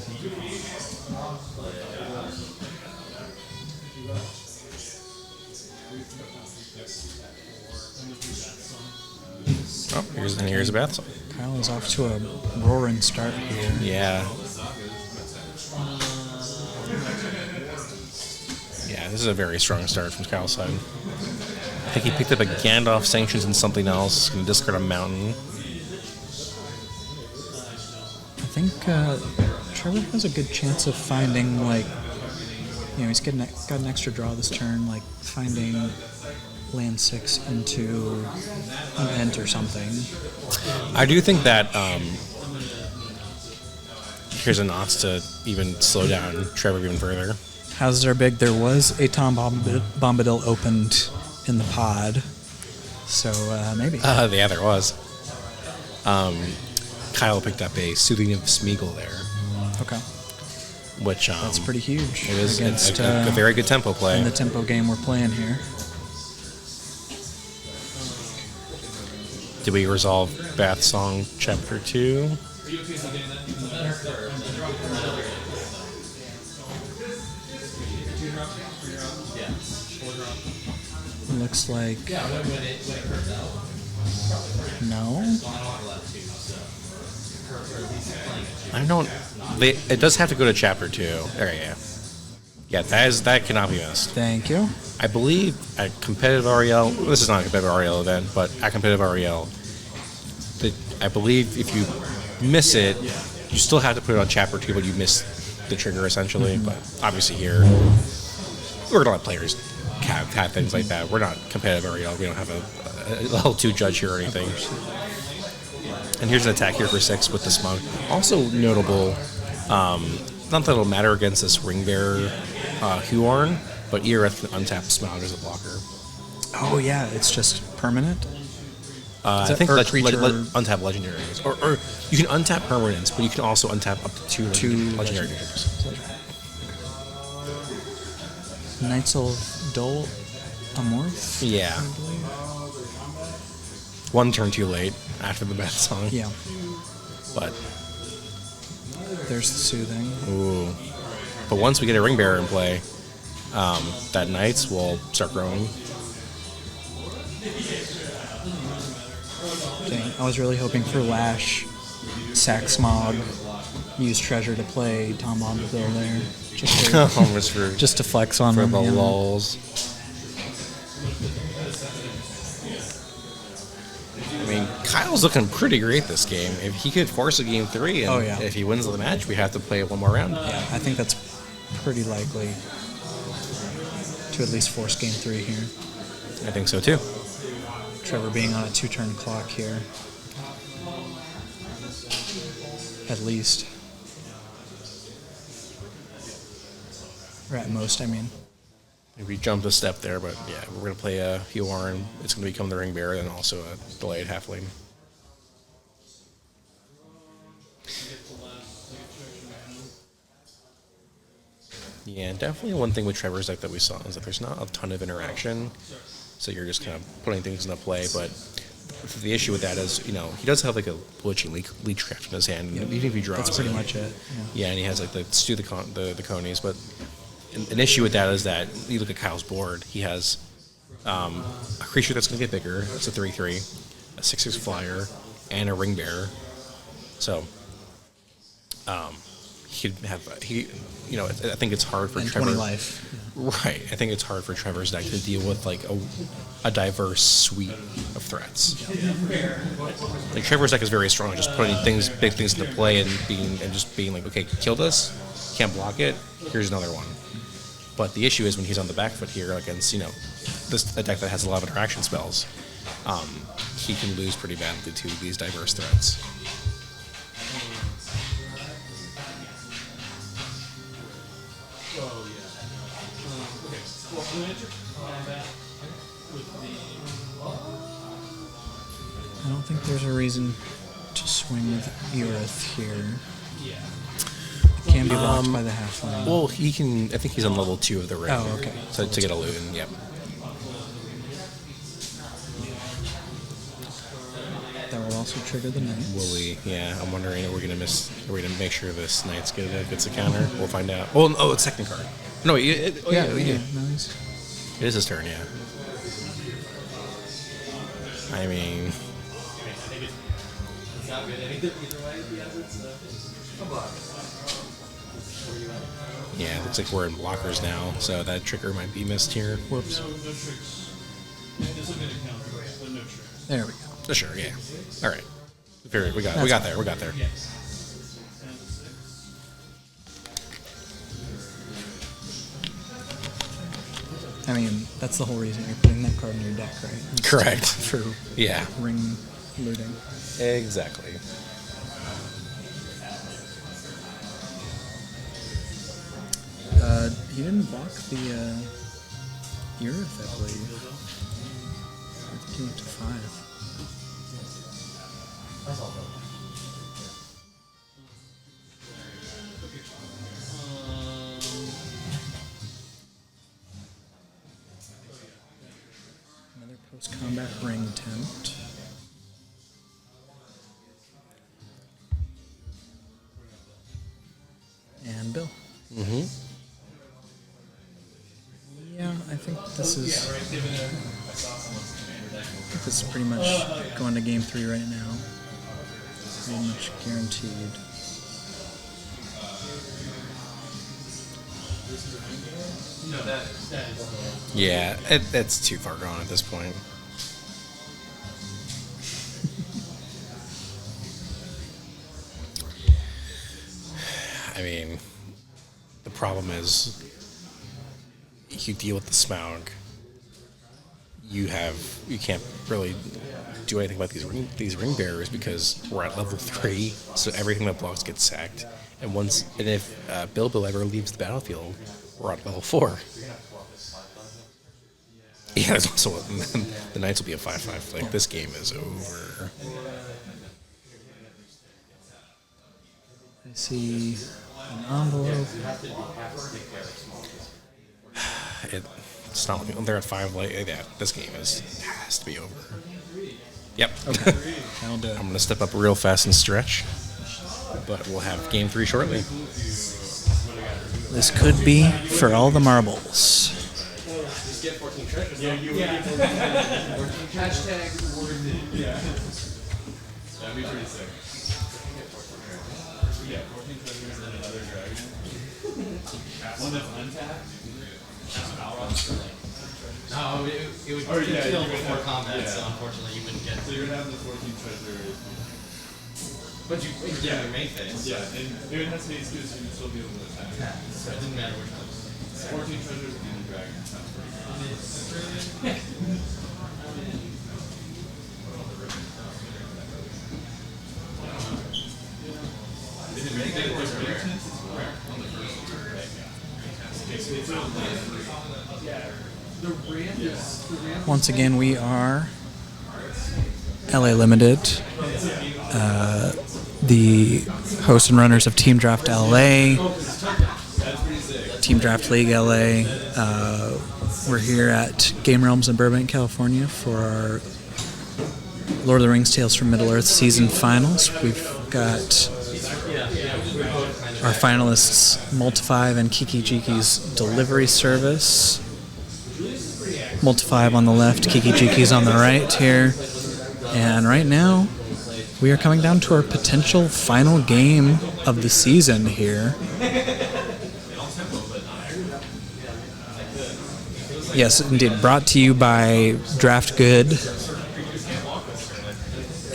Oh, here's a bath song. Kyle is off to a roaring start here. Yeah. Yeah, this is a very strong start from Kyle's side. I think he picked up a Gandalf Sanctions and something else. Going to discard a mountain. I think Trevor has a good chance of finding, he's got an extra draw this turn, finding land 6 into an Ent or something. I do think that here's a notch to even slow down Trevor even further. Houses are big. There was a Tom Bombadil opened in the pod, so maybe. Yeah, there was. Kyle picked up a Soothing of Smeagol there, Okay, which that's pretty huge. it is against a very good tempo play. in the tempo game we're playing here. Did we resolve Bath Song Chapter 2? Looks like no. I don't. It does have to go to Chapter 2. There, yeah. Yeah, that cannot be missed. Thank you. I believe at competitive REL, this is not a competitive REL event, but at competitive REL, I believe if you miss it, you still have to put it on Chapter 2, but you miss the trigger essentially. But obviously here, we're going to let players have things like that. We're not competitive REL. We don't have a level 2 judge here or anything. And here's an attack here for 6 with the Smug. Also notable, not that it'll matter against this Ring Bearer Huorn, but Aerith untapped Smog as a blocker. Oh yeah, it's just permanent. I think creature- untap legendaries. Or you can untap permanents, but you can also untap up to two legendary creatures. Knights of Dol Amorth. Yeah. I believe. One turn too late after the Bath Song. Yeah. But There's the soothing. Ooh. But once we get a ring bearer in play, that Knights will start growing. Dang, I was really hoping for Lash, sack Smog, use Treasure to play Tom Bombadil there. Almost for Just to flex on the them. yeah. lulls. I mean, Kyle's looking pretty great this game. If he could force a game 3, and Oh, yeah. if he wins the match, we have to play one more round. Yeah, I think that's pretty likely to at least force game 3 here. I think so too. Trevor being on a 2-turn clock here. At least. Or at most, I mean. We jumped a step there, but yeah, we're going to play a Huar, and it's going to become the ring bearer and also a delayed halfling. Yeah, definitely one thing with Trevor's deck that we saw is that there's not a ton of interaction, so you're just kind of putting things into play, but the issue with that is, he does have like a Bleaching Leechcraft in his hand, and even if he draws That's pretty it, much it. Yeah, and he has like the conies, but an issue with that is that you look at Kyle's board, he has a creature that's going to get bigger, it's a 3/3, a 6/6 flyer, and a ring bearer. So he could have I think it's hard for And Trevor. 20 life. Right, I think it's hard for Trevor's deck to deal with like a diverse suite of threats. Like Trevor's deck is very strong at just putting big things into play and just being like, okay, kill this, can't block it, here's another one. But the issue is when he's on the back foot here against, a deck that has a lot of interaction spells, he can lose pretty badly to these diverse threats. I don't think there's a reason to swing with Erith here. It can be blocked by the halfling. Well, he can. I think he's on level 2 of the ring. Oh, okay. So to get a Luton, yep. That will also trigger the Knights. Will we? Yeah, I'm wondering. Are we gonna make sure this Knights gets a counter? We'll find out. Oh, it's second card. No, yeah. No, he's... It is his turn. Yeah. I mean, It's not good either way. He has its a block. yeah. It looks like we're in blockers now, so that trigger might be missed here. Whoops. There we go. Oh, sure. Yeah. All right. We got there. I mean, that's the whole reason you're putting that card in your deck, right? It's Correct. For Yeah. ring looting. Exactly. He didn't block the Erith, I believe. He went to 5. Another post-combat ring attempt. And Bill. Mm-hmm. Yeah, I think this is pretty much going to game 3 right now. Pretty much guaranteed. Yeah, that's too far gone at this point. I mean, the problem is you deal with the Smaug. You can't really do anything about these ring bearers because we're at level 3, so everything that blocks gets sacked. And if Bilbo ever leaves the battlefield, we're at level 4. Yeah, there's also the Knights will be a 5/5. Like this game is over. I see an envelope. It's not looking. They're at 5. Like yeah, this game has to be over. Yep. Okay, that'll do it. I'm gonna step up real fast and stretch. But we'll have game 3 shortly. This could be for all the marbles. Just get 14 treasures. Hashtag That'd be pretty sick. Yeah, 14 treasures and another dragon. One that's untapped. No, it would Or, yeah, kill you would before have- combat, yeah. so unfortunately you wouldn't get So you're gonna have the 14 treasures. But you get your main phase. Yeah, and it would have space too, so you'd still be able to attack. So it didn't matter which one. 14 treasures and a dragon. Sounds pretty good. Is it really good? There's rare chance it's rare on the first one, right? Okay, so it's not the ramp is the ramp. Once again, we are LA Limited, the hosts and runners of Team Draft LA, Team Draft League LA. We're here at Game Realms in Burbank, California for our Lord of the Rings Tales from Middle-earth season finals. We've got our finalists Multi5 and Kiki-Jiki's delivery service. Multi5 on the left, Kiki-Jiki's on the right here. And right now, we are coming down to our potential final game of the season here. Yes, indeed. Brought to you by Draft Good.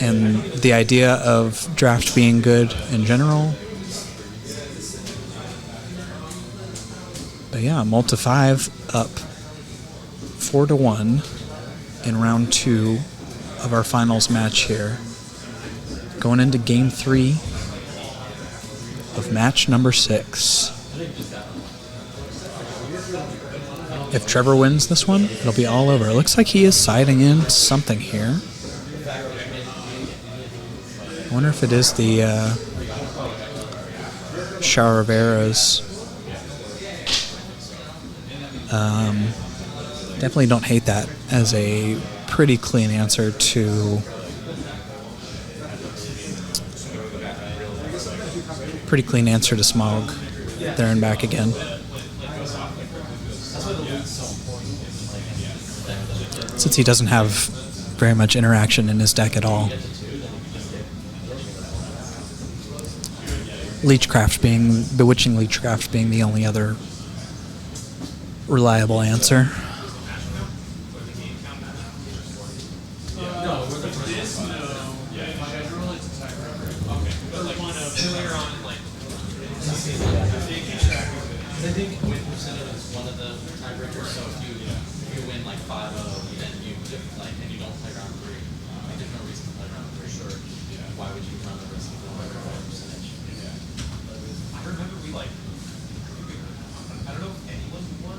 And the idea of draft being good in general. But yeah, Multi5 up 4-1 in round 2 of our finals match here. Going into game 3 of match number 6. If Trevor wins this one, it'll be all over. It looks like he is siding in something here. I wonder if it is the shower of arrows. Definitely don't hate that as a pretty clean answer to Smog. There and back again. Since he doesn't have very much interaction in his deck at all. Bewitching Leechcraft being the only other reliable answer. I think win percentage is one of the tiebreakers. So if you win like 5-0, then you and you don't play round 3. Like, there's no reason to play round 3. Sure. Why would you run the risk of going over win percentage? I remember we I don't know if anyone won.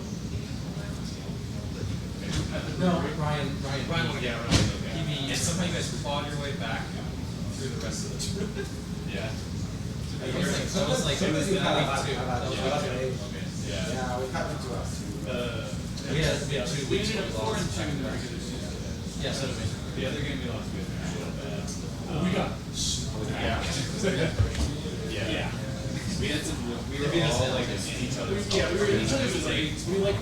No, Ryan Ryan won, yeah, Ryan. Okay. And somehow you guys clawed your way back through the rest of the tournament. Yeah. It was like it was week 2. Yeah, we cut into us. We had 2 weeks. We ended up 4-2 in the regular season. Yeah, so did we. The other game we lost, we had We got yeah. We had some. We were all like in each other's. we were in each other's leagues. We like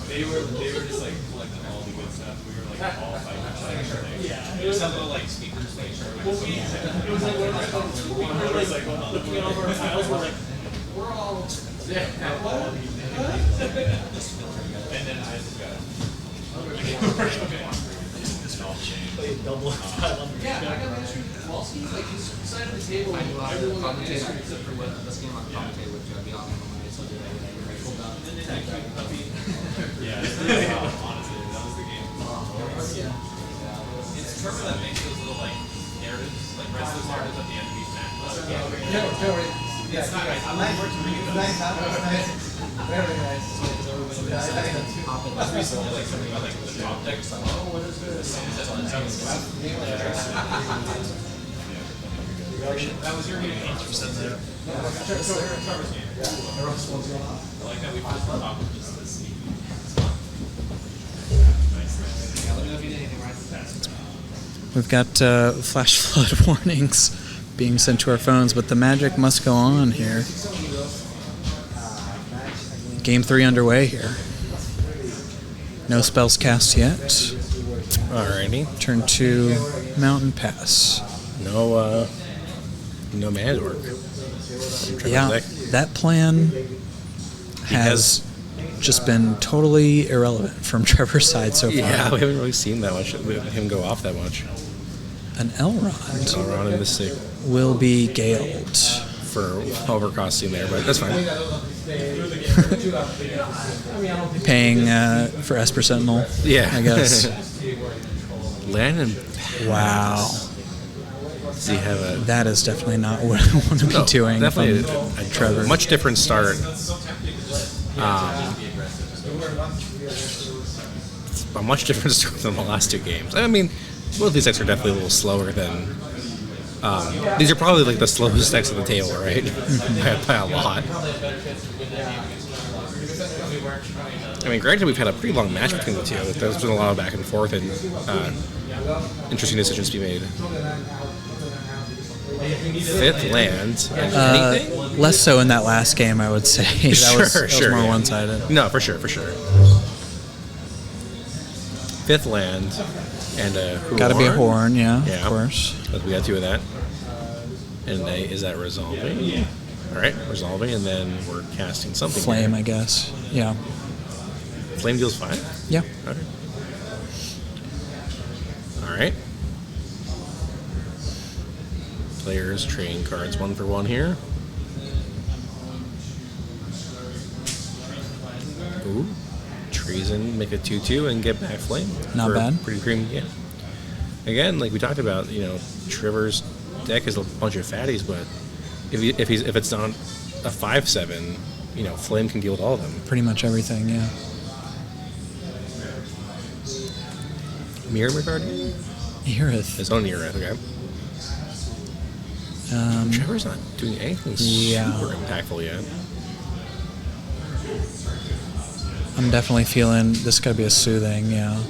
They were just like collecting all the good stuff. We were like all fighting each other. yeah. It was some little like speakers like sure. Well, it was like one of those we were like looking at all of our files. We're like, we're all And then I just got. yeah. I got answered. Walsky, like he's side of the table. Everyone got answered except for what this game on commentator with be on the so did I pulled out. Yeah. Honestly, that was the game. It's Trevor that makes those little like narratives, like writes those narratives at the end of each match. It's not nice. I like working really good. Nice, huh? Nice. Very nice. That's recently like something about like the top deck. Oh, what is this? That was your game. 100% there. Trevor's game. I like that we put the top of just this sneaky. We've got flash flood warnings being sent to our phones, but the magic must go on here. Game 3 underway here. No spells cast yet. Alrighty. Turn 2, Mountain Pass. No mana work. Yeah, that plan has just been totally irrelevant from Trevor's side so far. Yeah, we haven't really seen that much. Him go off that much. An Elrond Elrond and Mystic will be galed. for over costume there, but that's fine. Paying for Esper Sentinel. Yeah, I guess. Land and Wow. does he have a? That is definitely not what I want to be doing. Definitely from a Trevor. much different start. A much different start than the last two games. I mean, both these decks are definitely a little slower than. These are probably like the slowest decks on the table, right? by a lot. I mean, granted, we've had a pretty long match between the two. There's been a lot of back and forth and interesting decisions to be made. Fifth land. Anything? Less so in that last game, I would say. that was more yeah. one-sided. No, for sure. Fifth land and a horn. Got to be a horn, yeah, Yeah. of course. But we got two of that. And is that resolving? Yeah. All right, resolving, and then we're casting something. Flame, here. I guess. Yeah. Flame deals 5? Yeah. Okay. All right. Players trading cards 1 for 1 here. Ooh. Treason, make a 2/2 and get back Flame. Not For bad. Pretty green, yeah. Again, like we talked about, Trevor's deck is a bunch of fatties, but if it's not a 5/7, Flame can deal with all of them. Pretty much everything, yeah. Mirror Guardian? Aerith. His own Aerith, okay. Trevor's not doing anything super impactful yet. I'm definitely feeling this got to be a soothing, yeah.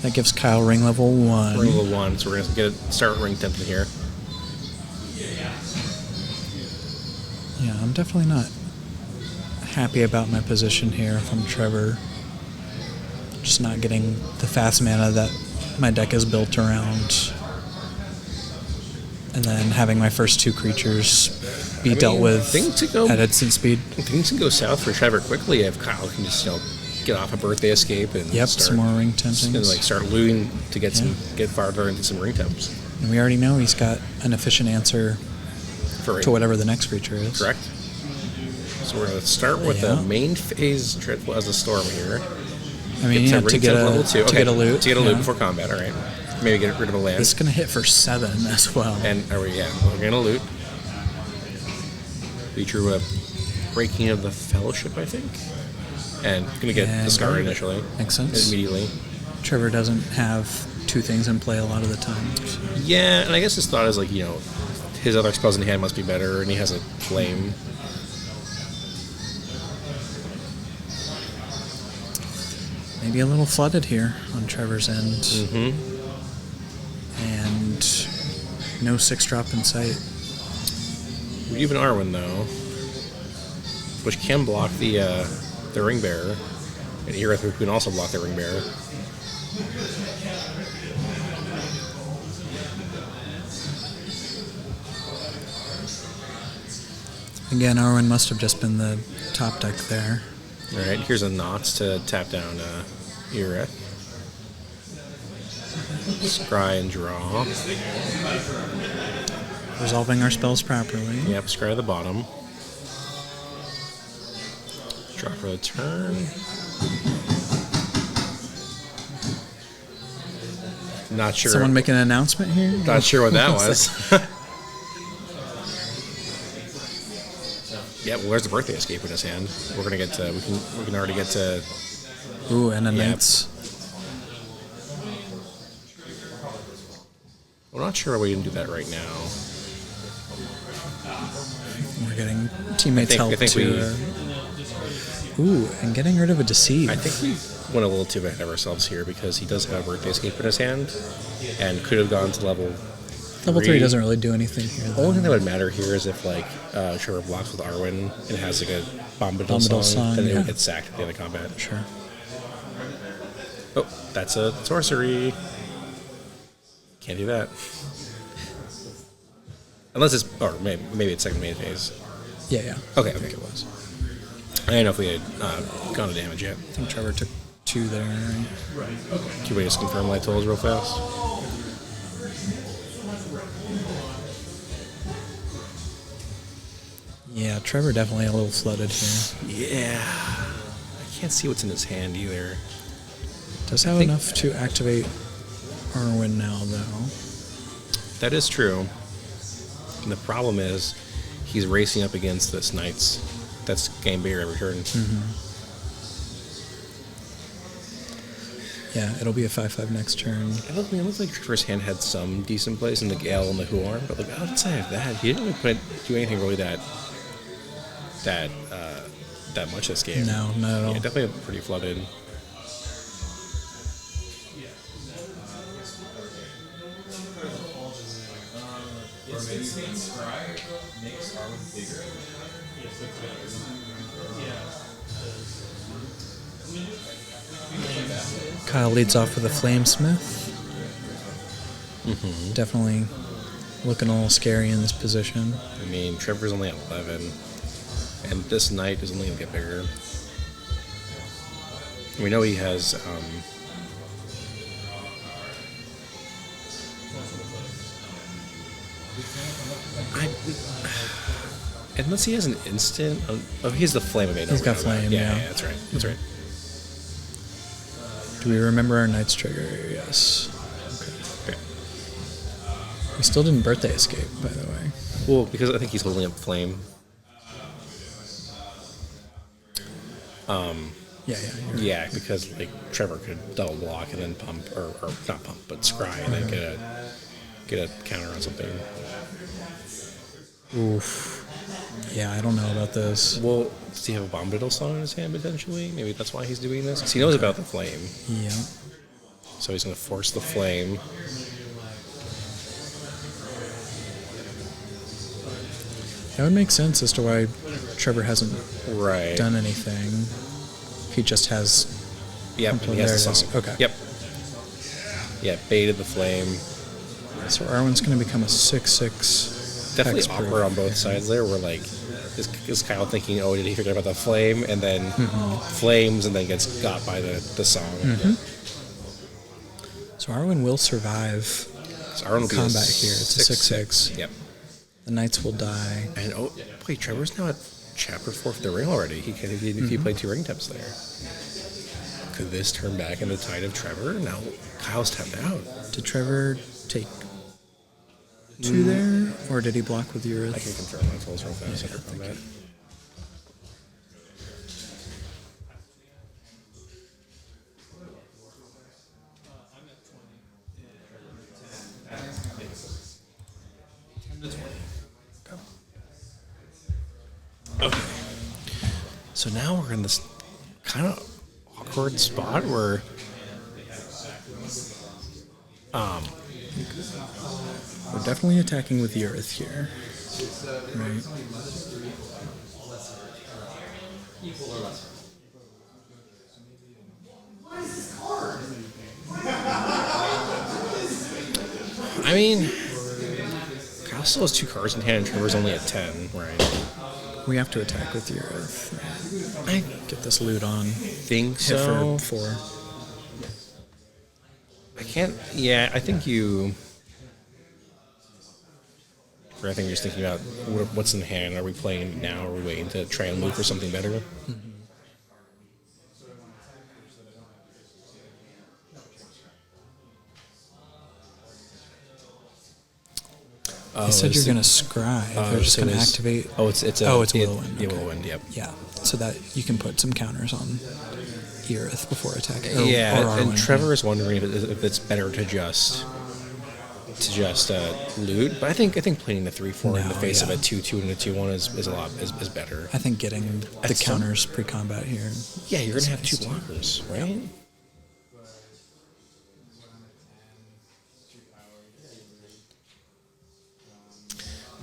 That gives Kyle ring level 1. Ring level 1, so we're going to start ring tempting here. Yeah, I'm definitely not happy about my position here from Trevor. Just not getting the fast mana that my deck is built around. And then having my first 2 creatures be dealt with at instant speed. Things can go south for Trevor quickly if Kyle can just get off a birthday escape and Yep, some more ring temptings. And start looting to get farther into some ring temps. And we already know he's got an efficient answer to whatever the next creature is. Correct. So we're going to start with the main phase Dreadful as a Storm here. I mean, to get a loot. To get a loot before combat, all right. Maybe get rid of a land. It's going to hit for 7 as well. And we're going to loot. We drew a Breaking of the Fellowship, I think. And going to get the Scar initially. Makes sense. Immediately. Trevor doesn't have 2 things in play a lot of the time. Yeah, and I guess his thought is his other spells in hand must be better, and he has a Flame. Maybe a little flooded here on Trevor's end. Mm-hmm. And no 6-drop in sight. We even Arwen, though, which can block the Ring Bearer, and Aerith, who can also block the Ring Bearer. Again, Arwen must have just been the top deck there. All right, here's a Knots to tap down Aerith. Scry and draw. Resolving our spells properly. Yep, Scry at the bottom. Draw for the turn. Not sure. Someone make an announcement here? Not sure what that was. Yeah, well, where's the birthday escape in his hand? We're gonna get to. We can already get to. Ooh, and a Knights. We're not sure we can do that right now. We're getting teammates help I think to. Ooh, and getting rid of a Deceive. I think went a little too ahead of ourselves here because he does have a birthday escape in his hand, and could have gone to level. Level 3 doesn't really do anything here. The only thing that would matter here is if like Trevor blocks with Arwen and has like a Bombadil song, then it would get sacked at the end of combat. Sure. Oh, that's a sorcery. Can't do that. Unless it's, or maybe it's second main phase. Yeah. Okay, I think it was. I didn't know if we had gone to damage yet. I think Trevor took 2 there. Right? Can we just confirm light totals real fast? Yeah, Trevor definitely a little flooded here. Yeah. I can't see what's in his hand either. Does have enough to activate Arwen now, though. That is true. And the problem is, he's racing up against this Knights. That's game bigger every turn. Yeah, it'll be a 5/5 next turn. It looked like Trevor's hand had some decent plays in the Gale and the Huarn, but like outside of that, he didn't really do anything really that much this game. No, not at all. Yeah, definitely pretty flooded. Kyle leads off with a Flamesmith. Definitely looking a little scary in this position. I mean, Trevor's only at 11, and this Knight is only going to get bigger. We know he has unless he has an instant. Oh, he has the flame of it. He's got flame, yeah. That's right. That's right. Do we remember our Knight's trigger? Yes. Okay. We still didn't birthday escape, by the way. Well, because I think he's holding up flame. Yeah. Yeah, because like Trevor could double block and then pump, or not pump, but scry, and then get a counter on something. Oof. Yeah, I don't know about this. Well, does he have a Bombadil song in his hand potentially? Maybe that's why he's doing this. 'Cause he knows about the flame. Yeah. So he's going to force the flame. That would make sense as to why Trevor hasn't Right. done anything. He just has... Yep, and he has There the it is. song. Okay. Yep. Yeah, baited the flame. So Arwen's going to become a 6/6. Definitely hexproof. awkward on both sides there. Where like, is Kyle thinking, oh, did he forget about the flame? And then flames, and then gets got by the song. So Arwen will survive So Aaron will be a combat here. It's a 6/6. Yep. The Knights will die. And oh, wait, Trevor's now at chapter 4 for the ring already. He can if he played 2 ring taps there. Could this turn back into Tide of Trevor? No, Kyle's tapped out. Did Trevor take 2 there, or did he block with I can Urith? confirm my totals real fast after combat. Okay. So now we're in this kind of awkward spot where We're definitely attacking with Urith here. Right. I mean, Kyle still has 2 cards in hand, and Trevor's only at 10, right? We have to attack with Urith. I Get this loot on. think Hit so. for 4. I can't. Yeah, I think you. Or I think you're just thinking about what's in hand. Are we playing now, or are we waiting to try and loot for something better? You said you're going to scry. They're just going to activate. Oh, it's Whirlwind. Yeah, Okay. Whirlwind. Yep. Yeah, so that you can put some counters on Urith before attacking. Yeah, or and Arwen, Trevor is wondering if it's better to just loot. But I think playing the 3/4 in the No, face of yeah. a 2/2 and a 2/1 is better. I think getting the That's counters pre-combat here. Yeah, you're gonna have 2 blockers, right?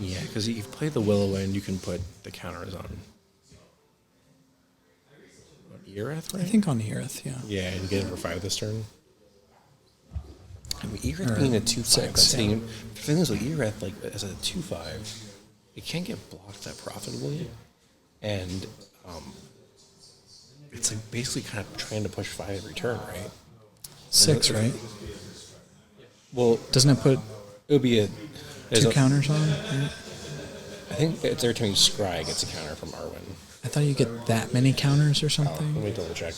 Yeah, because if you play the Will-O-Wisp, you can put the counters on. What, Erath, right? I think on Earth, yeah. Yeah, and get it for 5 this turn. I mean, Erath Or being a 2/5. 6, yeah. The thing is with Erath, like as a 2/5, it can't get blocked that profitably, and it's like basically kind of trying to push 5 every turn, right? 6, right? Well, Doesn't it put it would be a 2 counters on? Right? I think it's every time you scry, it gets a counter from Arwen. I thought you get that many counters or Let something. me double check.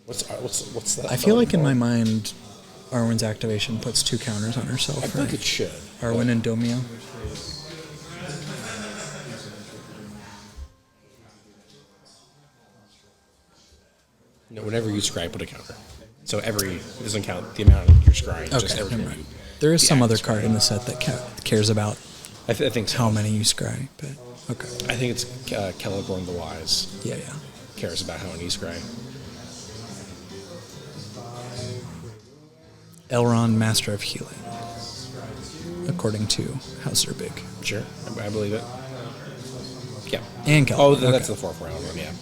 What's that? I feel like in my mind, Arwen's activation puts 2 counters on herself. I feel like right? it should. Arwen and Domio. No, whenever you scry, put a counter. So every it doesn't count the amount you're scrying. Just Okay, every never time mind. you. There is the some act other scry. card in the set that cares about I think so. how many you scry, but okay. I think it's Celeborn the Wise Yeah, yeah. cares about how many you scry. Elrond, Master of Healing, according to House Big. Sure, I believe it. Yeah. And Celeborn. Oh, that's okay. the 4th round one. Yeah.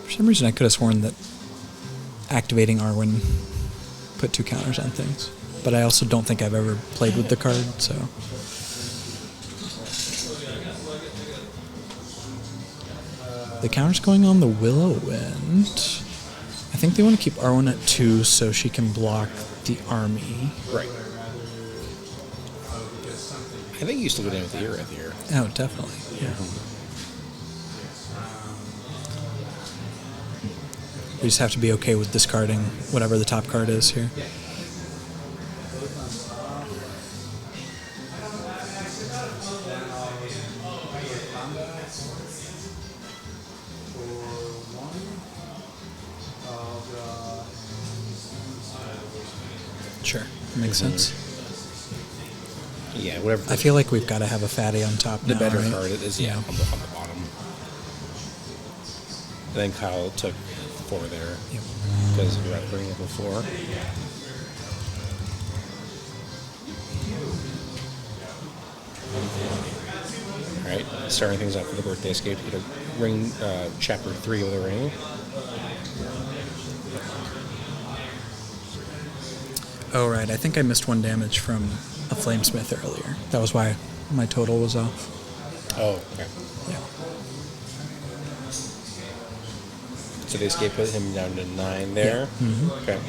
For some reason, I could have sworn that activating Arwen put 2 counters on things, but I also don't think I've ever played with the card, so. The counter's going on the Will-O-Wisp. I think they want to keep Arwen at 2 so she can block the army. Right. I think you still go down with the Erath here. Oh, definitely. Yeah. We just have to be okay with discarding whatever the top card is here. Sure, makes sense. Yeah, whatever. I feel like we've got to have a fatty on top the now, better right? card is on the bottom. And then Kyle took 4 there Yep. because we were bringing up a 4. All right, starting things off with the birthday escape. You get a ring, chapter 3 of the ring. Oh, right. I think I missed 1 damage from a Flamesmith earlier. That was why my total was off. Oh, okay. Yeah. So the escape put him down to 9 there. Yeah. Mm-hmm. Okay.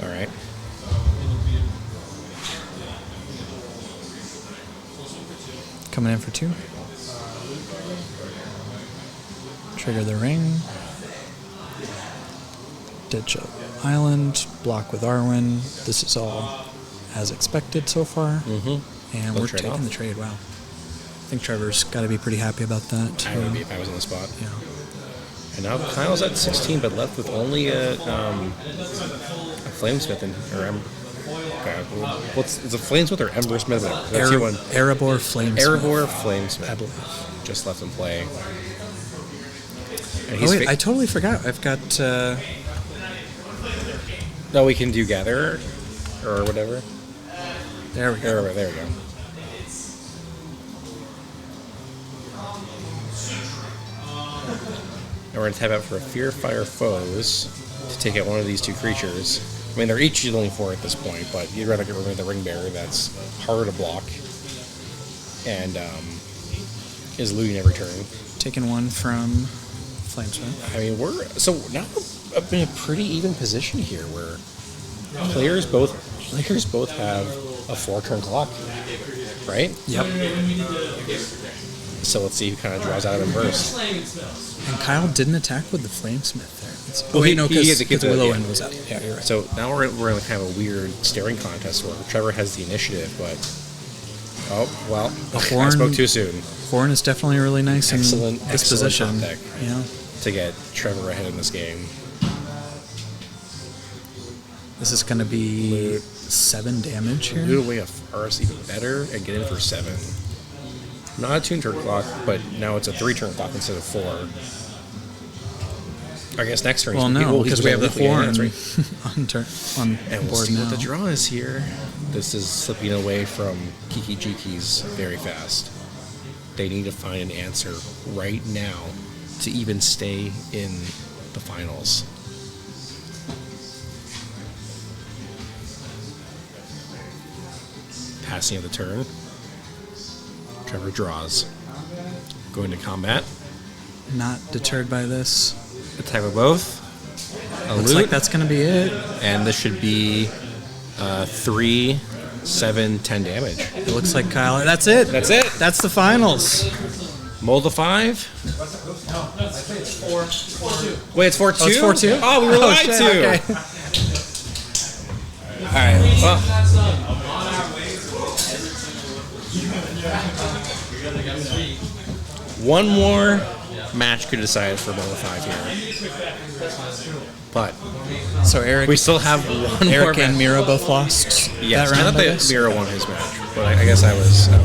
All right. Coming in for 2. Trigger the ring. Ditch up Island. Block with Arwen. This is all as expected so far. Mm-hmm. And They'll we're trade taking off. the trade. Wow. I think Trevor's got to be pretty happy about that. I would be if I was on the spot. Yeah. And now Kyle's at 16, but left with only a Flamesmith okay. What's it's a Flamesmith or Embersmith? That's the one. Erebor Flamesmith. Erebor Flamesmith. I believe. Just left in play. And Oh, he's wait, I totally forgot. I've got... no, we can do Gather or whatever. there we go. There we go. And we're going to tap out for a Fear Fire Foes to take out one of these 2 creatures. I mean, they're each dealing 4 at this point, but you'd rather get rid of the Ring Bearer that's harder to block and is looting every turn. Taking 1 from Flamesmith. I mean, we're in a pretty even position here where players both have a 4-turn clock, right? Yep. So let's see who kind of draws out of it first. And Kyle didn't attack with the Flamesmith there. Well, wait, no, he had because to the get Willow End was out. Yeah, you're right. So now we're in kind of a weird staring contest where Trevor has the initiative, but I horn- spoke too soon. Horn is definitely really nice in this Excellent position. top deck Yeah. to get Trevor ahead in this game. This is going to be 7 damage here. Loot away a RS even better and get in for 7. Not a 2-turn clock, but now it's a 3-turn clock instead of 4. I guess next turn. Well, no, because we have the four horn on And we'll board see now. what the draw is here. This is slipping away from Kiki-Jiki's very fast. They need to find an answer right now to even stay in the finals. Passing of the turn. Trevor draws. Going to combat. Not deterred by this. Attack with both. A Looks loot. like that's going to be it. And this should be 3, 7, 10 damage. It looks like Kyle. That's it. That's it. That's the finals. Mold the 5. Wait, it's 4-2? Oh, it's 4-2? Oh, we were lied shit, to. okay. All right. Well, one more match could decide for Mold the 5 here. But So Eric, we still have one more Eric and match. Mira both lost Yes, that I round. thought I that guess? Mira won his match, but I guess I was wrong.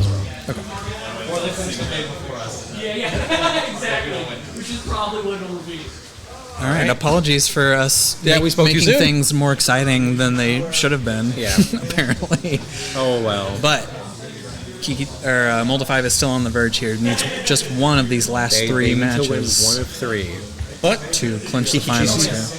Which is probably what it'll be. All right. Apologies for us We spoke too making soon. things more exciting than they should have been. Yeah. apparently. Oh, well. But Molda 5 is still on the verge here. Needs just one of these last They three need matches to win one of 3. to clinch the finals here.